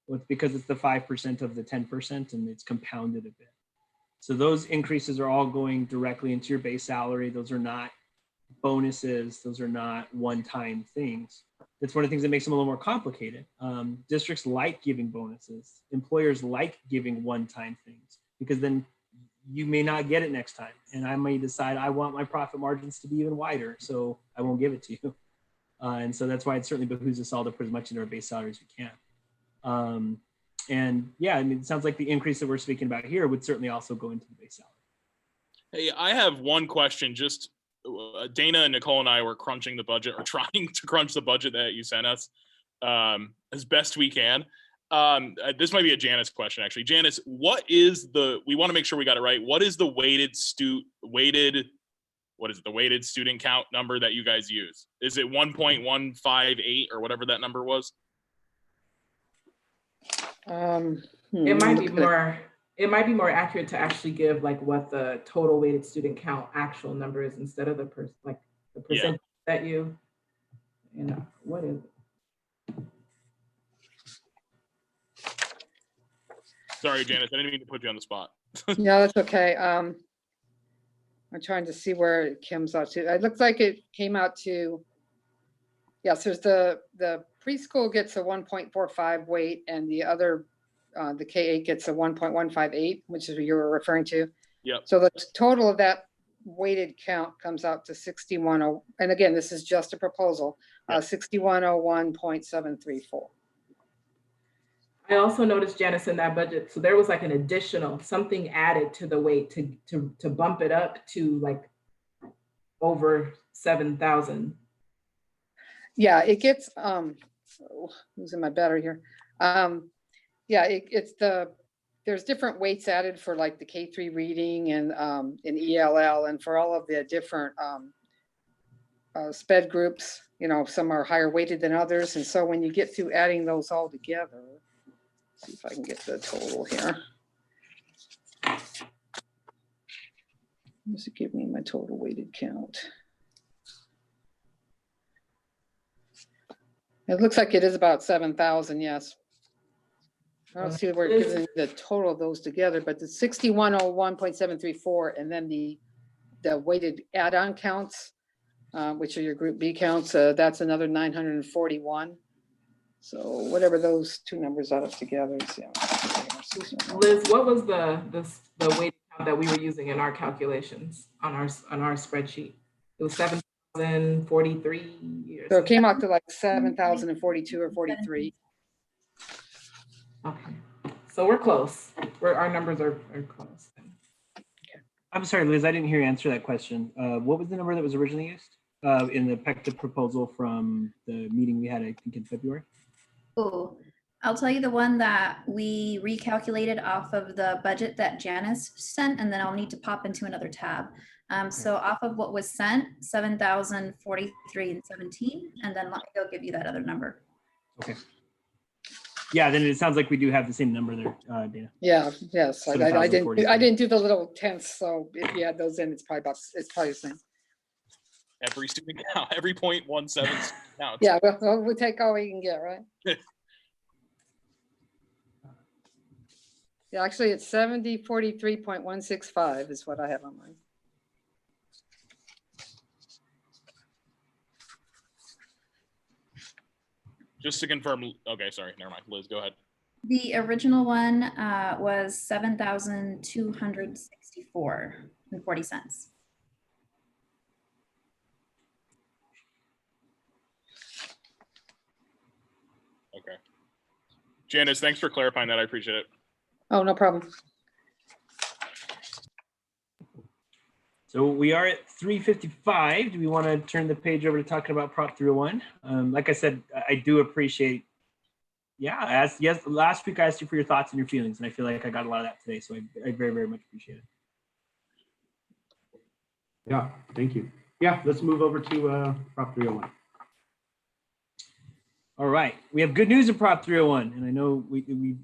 Speaker 3: Well, it's because it's the 5% of the 10% and it's compounded a bit. So those increases are all going directly into your base salary. Those are not bonuses. Those are not one-time things. That's one of the things that makes them a little more complicated. Districts like giving bonuses. Employers like giving one-time things, because then you may not get it next time. And I may decide I want my profit margins to be even wider, so I won't give it to you. And so that's why it certainly behooves us all to put as much into our base salary as we can. And yeah, I mean, it sounds like the increase that we're speaking about here would certainly also go into the base salary.
Speaker 2: Hey, I have one question. Just Dana and Nicole and I were crunching the budget, or trying to crunch the budget that you sent us as best we can. This might be a Janice question, actually. Janice, what is we want to make sure we got it right. What is the weighted student count number that you guys use? Is it 1.158 or whatever that number was?
Speaker 7: It might be more. It might be more accurate to actually give like what the total weighted student count actual number is, instead of the percentage that you know, what is it?
Speaker 2: Sorry, Janice, I didn't mean to put you on the spot.
Speaker 12: Yeah, that's okay. I'm trying to see where it comes out to. It looks like it came out to Yes, there's the preschool gets a 1.45 weight and the other, the K-8 gets a 1.158, which is what you were referring to.
Speaker 2: Yep.
Speaker 12: So the total of that weighted count comes out to 61, and again, this is just a proposal, 6101.734.
Speaker 7: I also noticed, Janice, in that budget, so there was like an additional, something added to the weight to bump it up to like over 7,000.
Speaker 12: Yeah, it gets, losing my battery here. Yeah, there's different weights added for like the K3 reading and in ELL and for all of the different SPED groups, you know, some are higher weighted than others. And so when you get through adding those all together, see if I can get the total here. This will give me my total weighted count. It looks like it is about 7,000, yes. I don't see where it gives me the total of those together, but the 6101.734 and then the weighted add-on counts, which are your group B counts, that's another 941. So whatever those two numbers add up together.
Speaker 7: Liz, what was the weighted count that we were using in our calculations on our spreadsheet? It was 7,043.
Speaker 12: So it came out to like 7,042 or 43.
Speaker 7: Okay, so we're close. Our numbers are close.
Speaker 3: I'm sorry, Liz, I didn't hear you answer that question. What was the number that was originally used in the PECTA proposal from the meeting we had, I think, in February?
Speaker 8: Oh, I'll tell you the one that we recalculated off of the budget that Janice sent, and then I'll need to pop into another tab. So off of what was sent, 7,043 and 17, and then let me go give you that other number.
Speaker 3: Okay. Yeah, then it sounds like we do have the same number there, Dana.
Speaker 12: Yeah, yes. I didn't do the little tenths, so if you add those in, it's probably the same.
Speaker 2: Every student count, every 0.17 counts.
Speaker 12: Yeah, well, we'll take all we can get, right? Yeah, actually, it's 7043.165 is what I have on mine.
Speaker 2: Just to confirm, okay, sorry, never mind. Liz, go ahead.
Speaker 8: The original one was 7,264 and 40 cents.
Speaker 2: Okay. Janice, thanks for clarifying that. I appreciate it.
Speaker 12: Oh, no problem.
Speaker 3: So we are at 3:55. Do we want to turn the page over to talking about Prop 301? Like I said, I do appreciate, yes, last week I asked you for your thoughts and your feelings, and I feel like I got a lot of that today, so I very, very much appreciate it.
Speaker 1: Yeah, thank you. Yeah, let's move over to Prop 301.
Speaker 3: All right, we have good news in Prop 301, and I know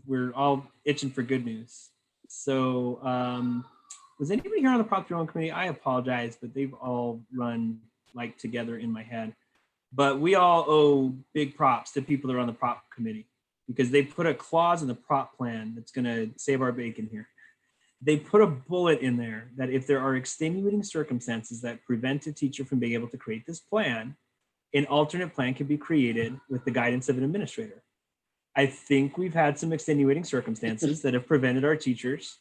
Speaker 3: we're all itching for good news. So was anybody here on the Prop 301 committee? I apologize, but they've all run like together in my head. But we all owe big props to people that are on the Prop committee because they put a clause in the Prop plan that's gonna save our bacon here. They put a bullet in there that if there are extenuating circumstances that prevent a teacher from being able to create this plan, an alternate plan can be created with the guidance of an administrator. I think we've had some extenuating circumstances that have prevented our teachers.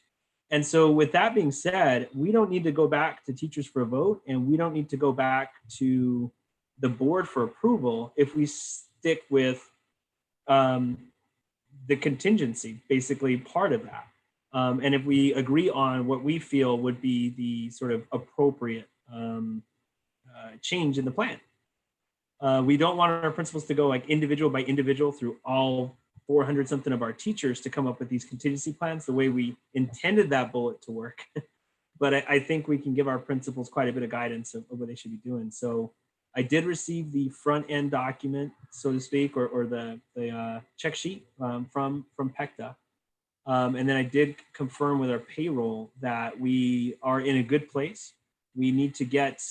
Speaker 3: And so with that being said, we don't need to go back to teachers for a vote, and we don't need to go back to the board for approval if we stick with the contingency, basically part of that. And if we agree on what we feel would be the sort of appropriate change in the plan. We don't want our principals to go like individual by individual through all 400 something of our teachers to come up with these contingency plans the way we intended that bullet to work. But I think we can give our principals quite a bit of guidance of what they should be doing. So I did receive the front end document, so to speak, or the check sheet from PECTA. And then I did confirm with our payroll that we are in a good place. We need to get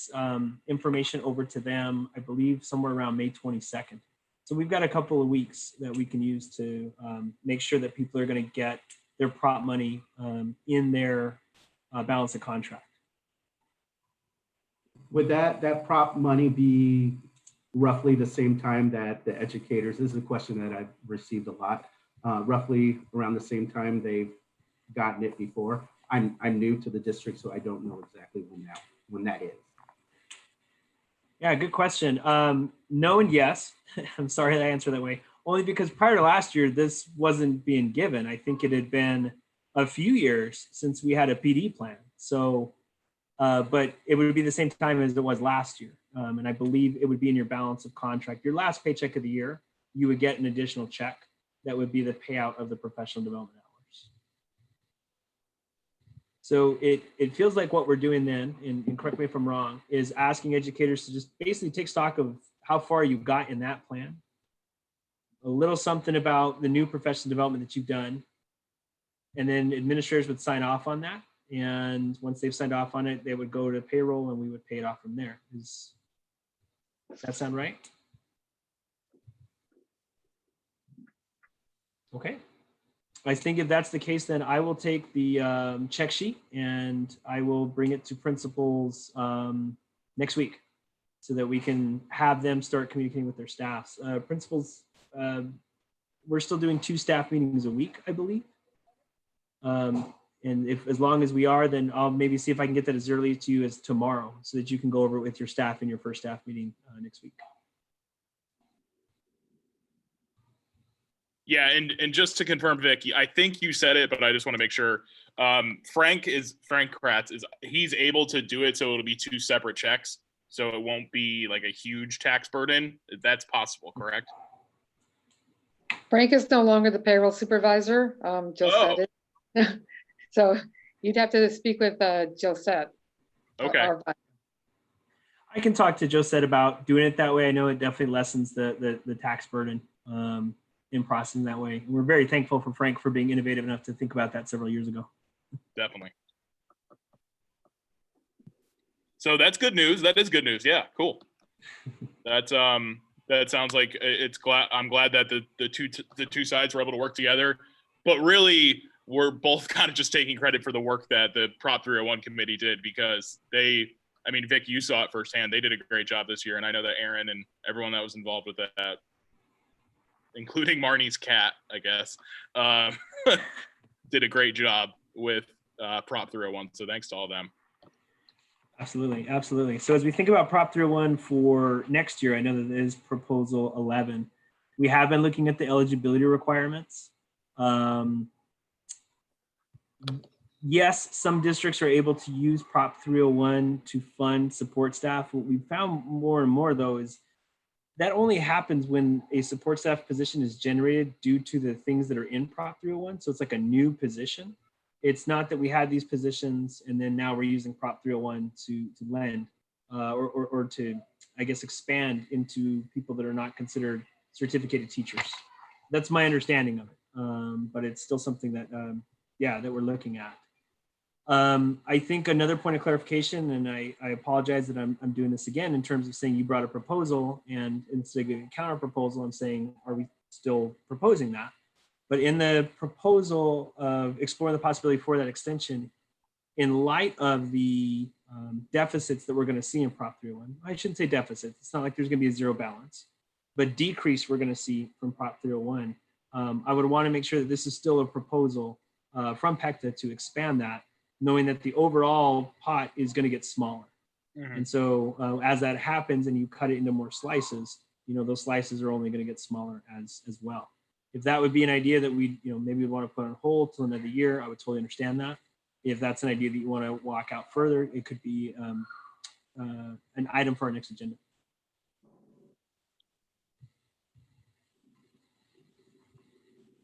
Speaker 3: information over to them, I believe somewhere around May 22nd. So we've got a couple of weeks that we can use to make sure that people are going to get their prop money in their balance of contract.
Speaker 1: Would that prop money be roughly the same time that the educators, this is a question that I've received a lot, roughly around the same time they've gotten it before. I'm new to the district, so I don't know exactly when that is.
Speaker 3: Yeah, good question. No and yes. I'm sorry that I answered that way. Only because prior to last year, this wasn't being given. I think it had been a few years since we had a PD plan. So, but it would be the same time as it was last year. And I believe it would be in your balance of contract. Your last paycheck of the year, you would get an additional check that would be the payout of the professional development hours. So it feels like what we're doing then, and correct me if I'm wrong, is asking educators to just basically take stock of how far you got in that plan, a little something about the new professional development that you've done, and then administrators would sign off on that. And once they've signed off on it, they would go to payroll and we would pay it off from there. Does that sound right? Okay. I think if that's the case, then I will take the check sheet and I will bring it to principals next week so that we can have them start communicating with their staffs. Principals, we're still doing 2 staff meetings a week, I believe. And if as long as we are, then I'll maybe see if I can get that as early to you as tomorrow so that you can go over it with your staff in your first staff meeting next week.
Speaker 2: Yeah, and just to confirm, Vic, I think you said it, but I just want to make sure. Frank Kratz he's able to do it, so it'll be 2 separate checks, so it won't be like a huge tax burden. That's possible, correct?
Speaker 12: Frank is no longer the payroll supervisor. Josette is. So you'd have to speak with Josette.
Speaker 2: Okay.
Speaker 3: I can talk to Josette about doing it that way. I know it definitely lessens the tax burden in processing that way. We're very thankful for Frank for being innovative enough to think about that several years ago.
Speaker 2: Definitely. So that's good news. That is good news. Yeah, cool. That's that sounds like I'm glad that the two sides were able to work together. But really, we're both kind of just taking credit for the work that the Prop 301 committee did, because Vic, you saw it firsthand. They did a great job this year, and I know that Aaron and everyone that was involved with that, including Marnie's cat, I guess, did a great job with Prop 301. So thanks to all of them.
Speaker 3: Absolutely, absolutely. So as we think about Prop 301 for next year, I know that it is Proposal 11. We have been looking at the eligibility requirements. Yes, some districts are able to use Prop 301 to fund support staff. What we found more and more, though, is that only happens when a support staff position is generated due to the things that are in Prop 301. So it's like a new position. It's not that we had these positions and then now we're using Prop 301 to lend or to, I guess, expand into people that are not considered certificated teachers. That's my understanding of it, but it's still something that, that we're looking at. I think another point of clarification, and I apologize that I'm doing this again in terms of saying you brought a proposal, and instead of giving a counter proposal, I'm saying, are we still proposing that? But in the proposal of exploring the possibility for that extension, in light of the deficits that we're going to see in Prop 301, I shouldn't say deficits. It's not like there's going to be a zero balance, but decrease we're going to see from Prop 301. I would want to make sure that this is still a proposal from PECTA to expand that, knowing that the overall pot is going to get smaller. Mm-hmm. And so as that happens and you cut it into more slices, those slices are only going to get smaller as well. If that would be an idea that we, maybe we want to put on hold till another year, I would totally understand that. If that's an idea that you want to walk out further, it could be an item for our next agenda.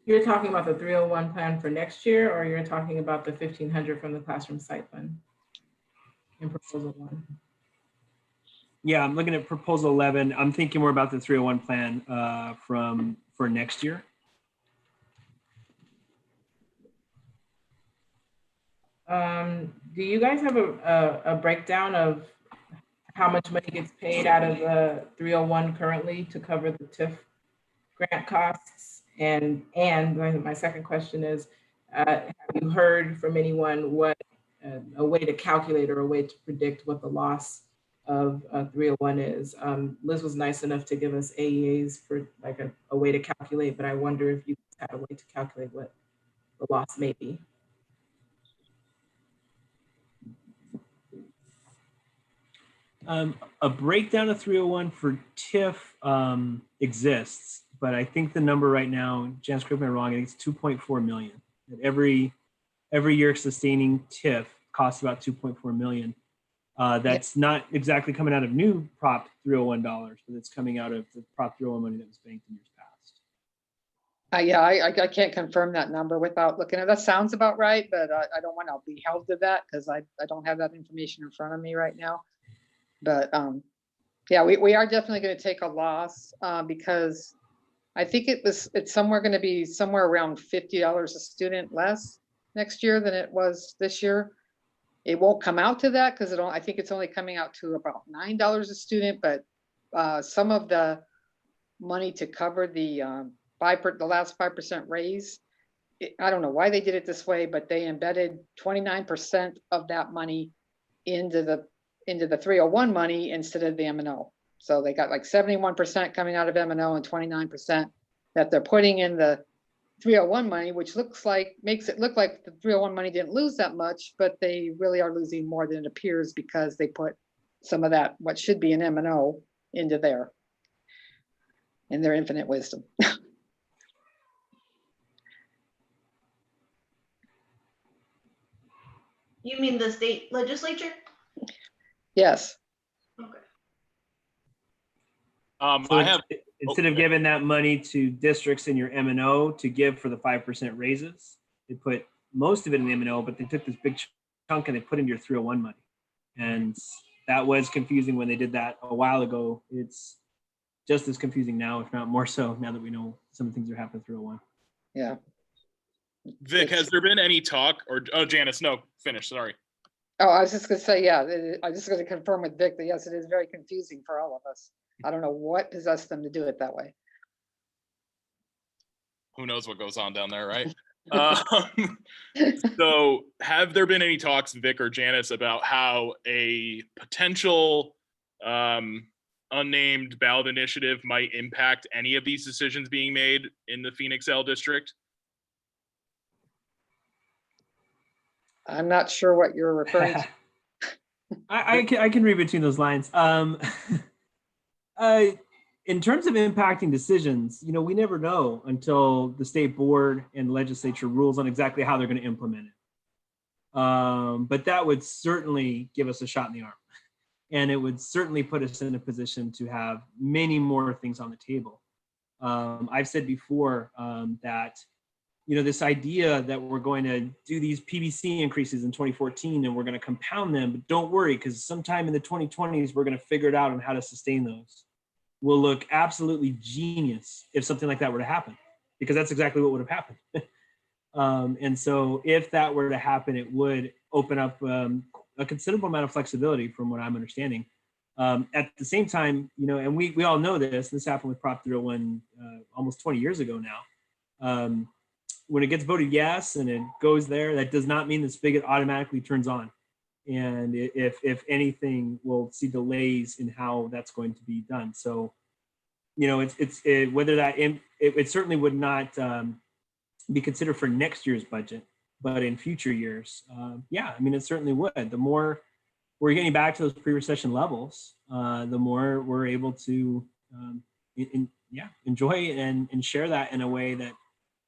Speaker 7: You're talking about the 301 plan for next year, or you're talking about the 1,500 from the classroom site fund in Proposal 1?
Speaker 3: Yeah, I'm looking at Proposal 11. I'm thinking more about the 301 plan for next year.
Speaker 7: Do you guys have a breakdown of how much money gets paid out of the 301 currently to cover the TIF grant costs? And my second question is, have you heard from anyone what a way to calculate or a way to predict what the loss of 301 is. Liz was nice enough to give us AEAs for like a way to calculate, but I wonder if you had a way to calculate what the loss may be.
Speaker 3: A breakdown of 301 for TIF exists, but I think the number right now, Janice, correct me if I'm wrong, I think it's 2.4 million. That every year sustaining TIF costs about 2.4 million. That's not exactly coming out of new Prop 301 dollars, but it's coming out of the Prop 301 money that was banked in years past.
Speaker 12: Yeah, I can't confirm that number without looking at, that sounds about right, but I don't want to be held to that because I don't have that information in front of me right now. But yeah, we are definitely going to take a loss because I think it's somewhere going to be somewhere around $50 a student less next year than it was this year. It won't come out to that because I think it's only coming out to about $9 a student, but some of the money to cover the last 5% raise, I don't know why they did it this way, but they embedded 29% of that money into the 301 money instead of the M&O. So they got like 71% coming out of M&O and 29% that they're putting in the 301 money, which makes it look like the 301 money didn't lose that much, but they really are losing more than it appears because they put some of that, what should be an M&O, into there in their infinite wisdom.
Speaker 4: You mean the state legislature?
Speaker 12: Yes.
Speaker 4: Okay.
Speaker 3: So
Speaker 2: I have
Speaker 3: instead of giving that money to districts in your M&O to give for the 5% raises, they put most of it in the M&O, but they took this big chunk and they put into your 301 money. And that was confusing when they did that a while ago. It's just as confusing now, if not more so, now that we know some of the things that are happening through 301.
Speaker 12: Yeah.
Speaker 2: Vic, has there been any talk or Janice, no, finish, sorry.
Speaker 12: Oh, I was just gonna say, yeah, I was just gonna confirm with Vic that yes, it is very confusing for all of us. I don't know what possessed them to do it that way.
Speaker 2: Who knows what goes on down there, right? So have there been any talks, Vic or Janice, about how a potential unnamed ballot initiative might impact any of these decisions being made in the Phoenix L district?
Speaker 12: I'm not sure what you're referring to.
Speaker 3: I can read between those lines. In terms of impacting decisions, we never know until the state board and legislature rules on exactly how they're going to implement it. But that would certainly give us a shot in the arm. And it would certainly put us in a position to have many more things on the table. I've said before that this idea that we're going to do these PVC increases in 2014 and we're going to compound them, but don't worry, because sometime in the 2020s, we're going to figure it out on how to sustain those, will look absolutely genius if something like that were to happen, because that's exactly what would have happened. And so if that were to happen, it would open up a considerable amount of flexibility from what I'm understanding. At the same time, and we all know this happened with Prop 301 almost 20 years ago now. When it gets voted yes and it goes there, that does not mean the spigot automatically turns on. And if anything, we'll see delays in how that's going to be done. So, whether that it certainly would not be considered for next year's budget, but in future years, yeah, it certainly would. The more we're getting back to those pre-recession levels, the more we're able to, enjoy and share that in a way that,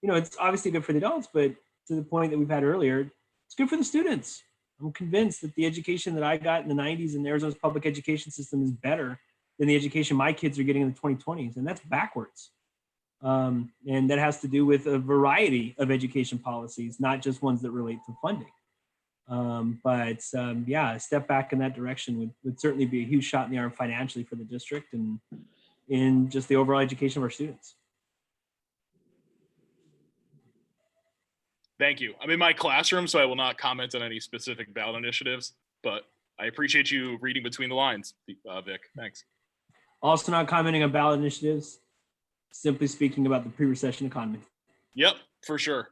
Speaker 3: it's obviously good for the adults, but to the point that we've had earlier, it's good for the students. I'm convinced that the education that I got in the 90s in Arizona's public education system is better than the education my kids are getting in the 2020s, and that's backwards. And that has to do with a variety of education policies, not just ones that relate to funding. Yeah, a step back in that direction would certainly be a huge shot in the arm financially for the district and in just the overall education of our students.
Speaker 2: Thank you. I'm in my classroom, so I will not comment on any specific ballot initiatives, but I appreciate you reading between the lines, Vic. Thanks.
Speaker 3: Also not commenting on ballot initiatives, simply speaking about the pre-recession economy.
Speaker 2: Yep, for sure.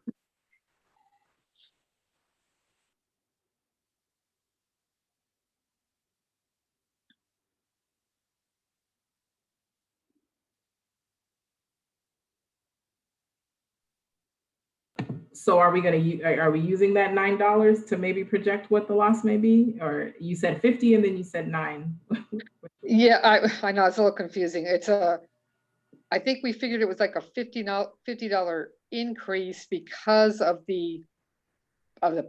Speaker 7: So are we are we using that $9 to maybe project what the loss may be? Or you said 50 and then you said 9.
Speaker 12: Yeah, I know it's a little confusing. I think we figured it was like a $50 increase because of the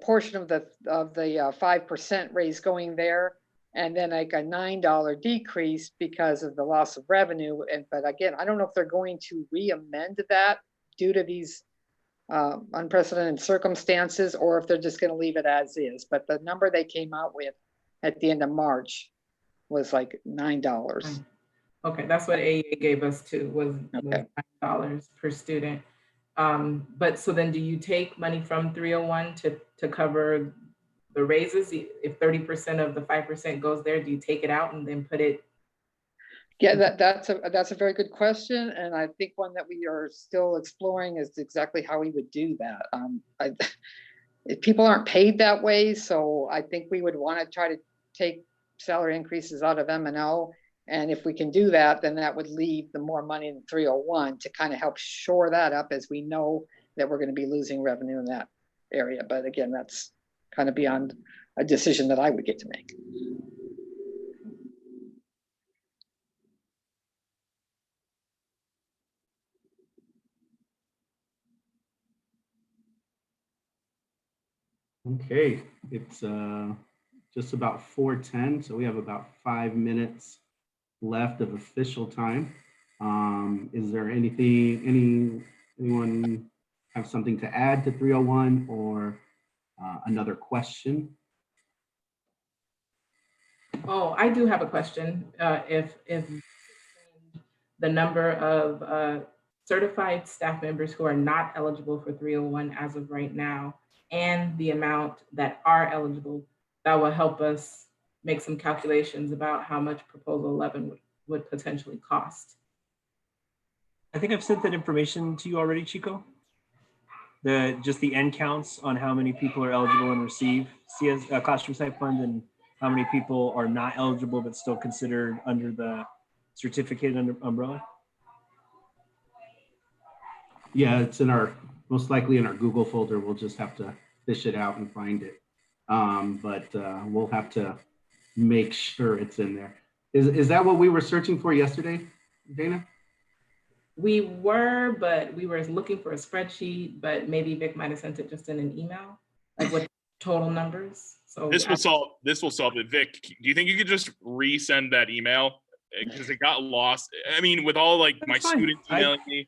Speaker 12: portion of the 5% raise going there, and then like a $9 decrease because of the loss of revenue. But again, I don't know if they're going to re-amend that due to these unprecedented circumstances, or if they're just going to leave it as is. But the number they came out with at the end of March was like $9.
Speaker 7: Okay, that's what AEA gave us too, was $9 per student. But so then do you take money from 301 to cover the raises? If 30% of the 5% goes there, do you take it out and then put it?
Speaker 12: Yeah, that's a very good question, and I think one that we are still exploring is exactly how we would do that. People aren't paid that way, so I think we would want to try to take salary increases out of M&O, and if we can do that, then that would leave the more money in 301 to kind of help shore that up, as we know that we're going to be losing revenue in that area. But again, that's kind of beyond a decision that I would get to make.
Speaker 1: Okay, it's just about 4:10, so we have about 5 minutes left of official time. Is there anyone have something to add to 301 or another question?
Speaker 7: Oh, I do have a question. If the number of certified staff members who are not eligible for 301 as of right now, and the amount that are eligible, that will help us make some calculations about how much Proposal 11 would potentially cost.
Speaker 3: I think I've sent that information to you already, Chico. Just the end counts on how many people are eligible and receive CS classroom site fund, and how many people are not eligible but still considered under the certificate umbrella.
Speaker 1: Yeah, it's most likely in our Google folder. We'll just have to fish it out and find it. But we'll have to make sure it's in there. Is that what we were searching for yesterday, Dana?
Speaker 7: We were, but we were looking for a spreadsheet, but maybe Vic might have sent it just in an email, like with total numbers. So
Speaker 2: this will solve it. Vic, do you think you could just resend that email? Because it got lost. I mean, with all like my students emailing me.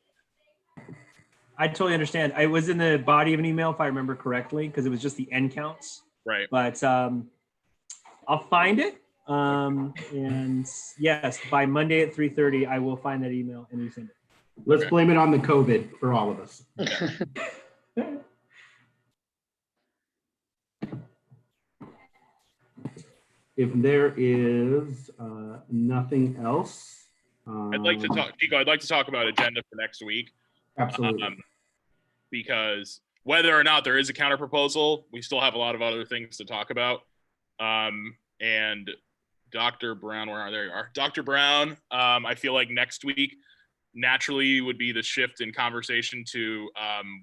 Speaker 3: I totally understand. I was in the body of an email, if I remember correctly, because it was just the end counts.
Speaker 2: Right.
Speaker 3: But I'll find it. And yes, by Monday at 3:30, I will find that email and resend it.
Speaker 1: Let's blame it on the COVID for all of us. If there is nothing else.
Speaker 2: I'd like to talk, Chico, I'd like to talk about agenda for next week.
Speaker 1: Absolutely.
Speaker 2: Because whether or not there is a counter proposal, we still have a lot of other things to talk about. And Dr. Brown, there you are. Dr. Brown, I feel like next week naturally would be the shift in conversation to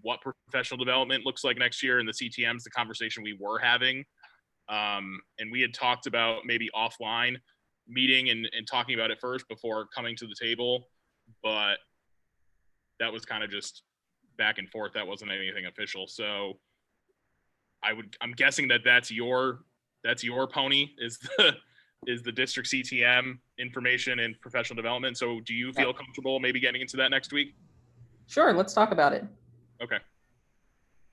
Speaker 2: what professional development looks like next year, and the CTMs, the conversation we were having. And we had talked about maybe offline meeting and talking about it first before coming to the table, but that was kind of just back and forth. That wasn't anything official. So I'm guessing that's your pony, is the district CTM information and professional development. So do you feel comfortable maybe getting into that next week?
Speaker 11: Sure, let's talk about it.
Speaker 2: Okay.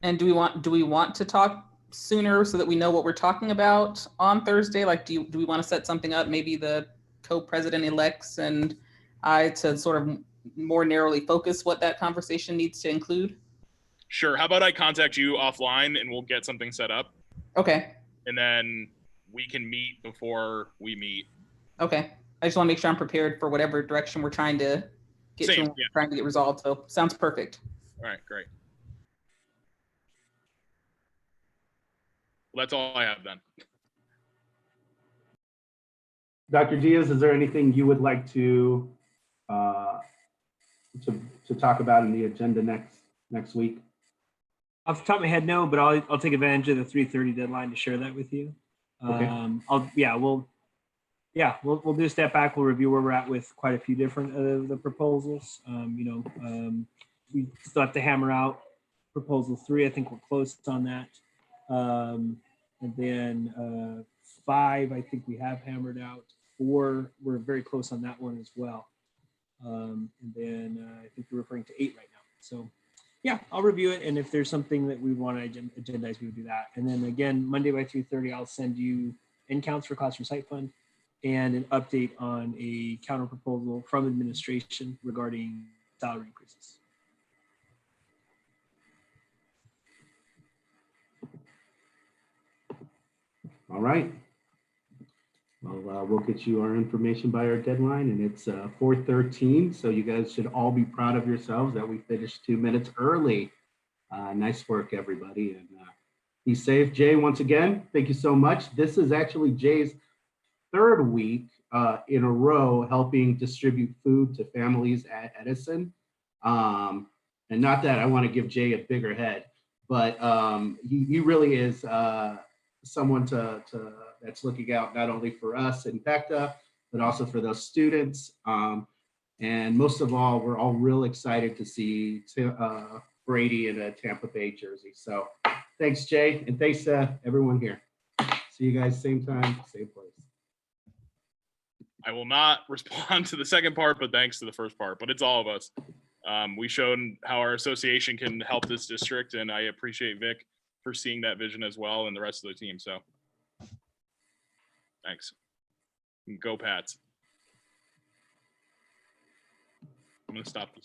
Speaker 2: And
Speaker 11: do we want to talk sooner so that we know what we're talking about on Thursday? Like, do we want to set something up, maybe the co-president elects and I, to sort of more narrowly focus what that conversation needs to include?
Speaker 2: Sure. How about I contact you offline and we'll get something set up?
Speaker 11: Okay.
Speaker 2: And then we can meet before we meet.
Speaker 11: Okay. I just want to make sure I'm prepared for whatever direction we're trying to get trying to get resolved. So sounds perfect.
Speaker 2: All right, great. Well, that's all I have then.
Speaker 1: Dr. Diaz, is there anything you would like to talk about in the agenda next week?
Speaker 3: Off the top of my head, no, but I'll take advantage of the 3:30 deadline to share that with you.
Speaker 1: Okay.
Speaker 3: We'll do a step back. We'll review where we're at with quite a few different of the proposals. We still have to hammer out proposal 3. I think we're close on that. And then 5, I think we have hammered out. 4, we're very close on that one as well. And then I think we're referring to 8 right now. So yeah, I'll review it. And if there's something that we want to agendize, we would do that. And then again, Monday by 3:30, I'll send you end counts for classroom site fund and an update on a counter proposal from administration regarding salary increases.
Speaker 1: All right. Well, we'll get you our information by our deadline, and it's 4:13. So you guys should all be proud of yourselves that we finished 2 minutes early. Nice work, everybody, and be safe. Jay, once again, thank you so much. This is actually Jay's 3rd week in a row helping distribute food to families at Edison. And not that I want to give Jay a bigger head, but he really is someone that's looking out not only for us in PECTA, but also for those students. And most of all, we're all real excited to see Brady in a Tampa Bay jersey. So thanks, Jay, and thanks to everyone here. See you guys same time, same place.
Speaker 2: I will not respond to the second part, but thanks to the first part. But it's all of us. We shown how our association can help this district, and I appreciate Vic for seeing that vision as well, and the rest of the team. So thanks. Go Pats. I'm gonna stop this.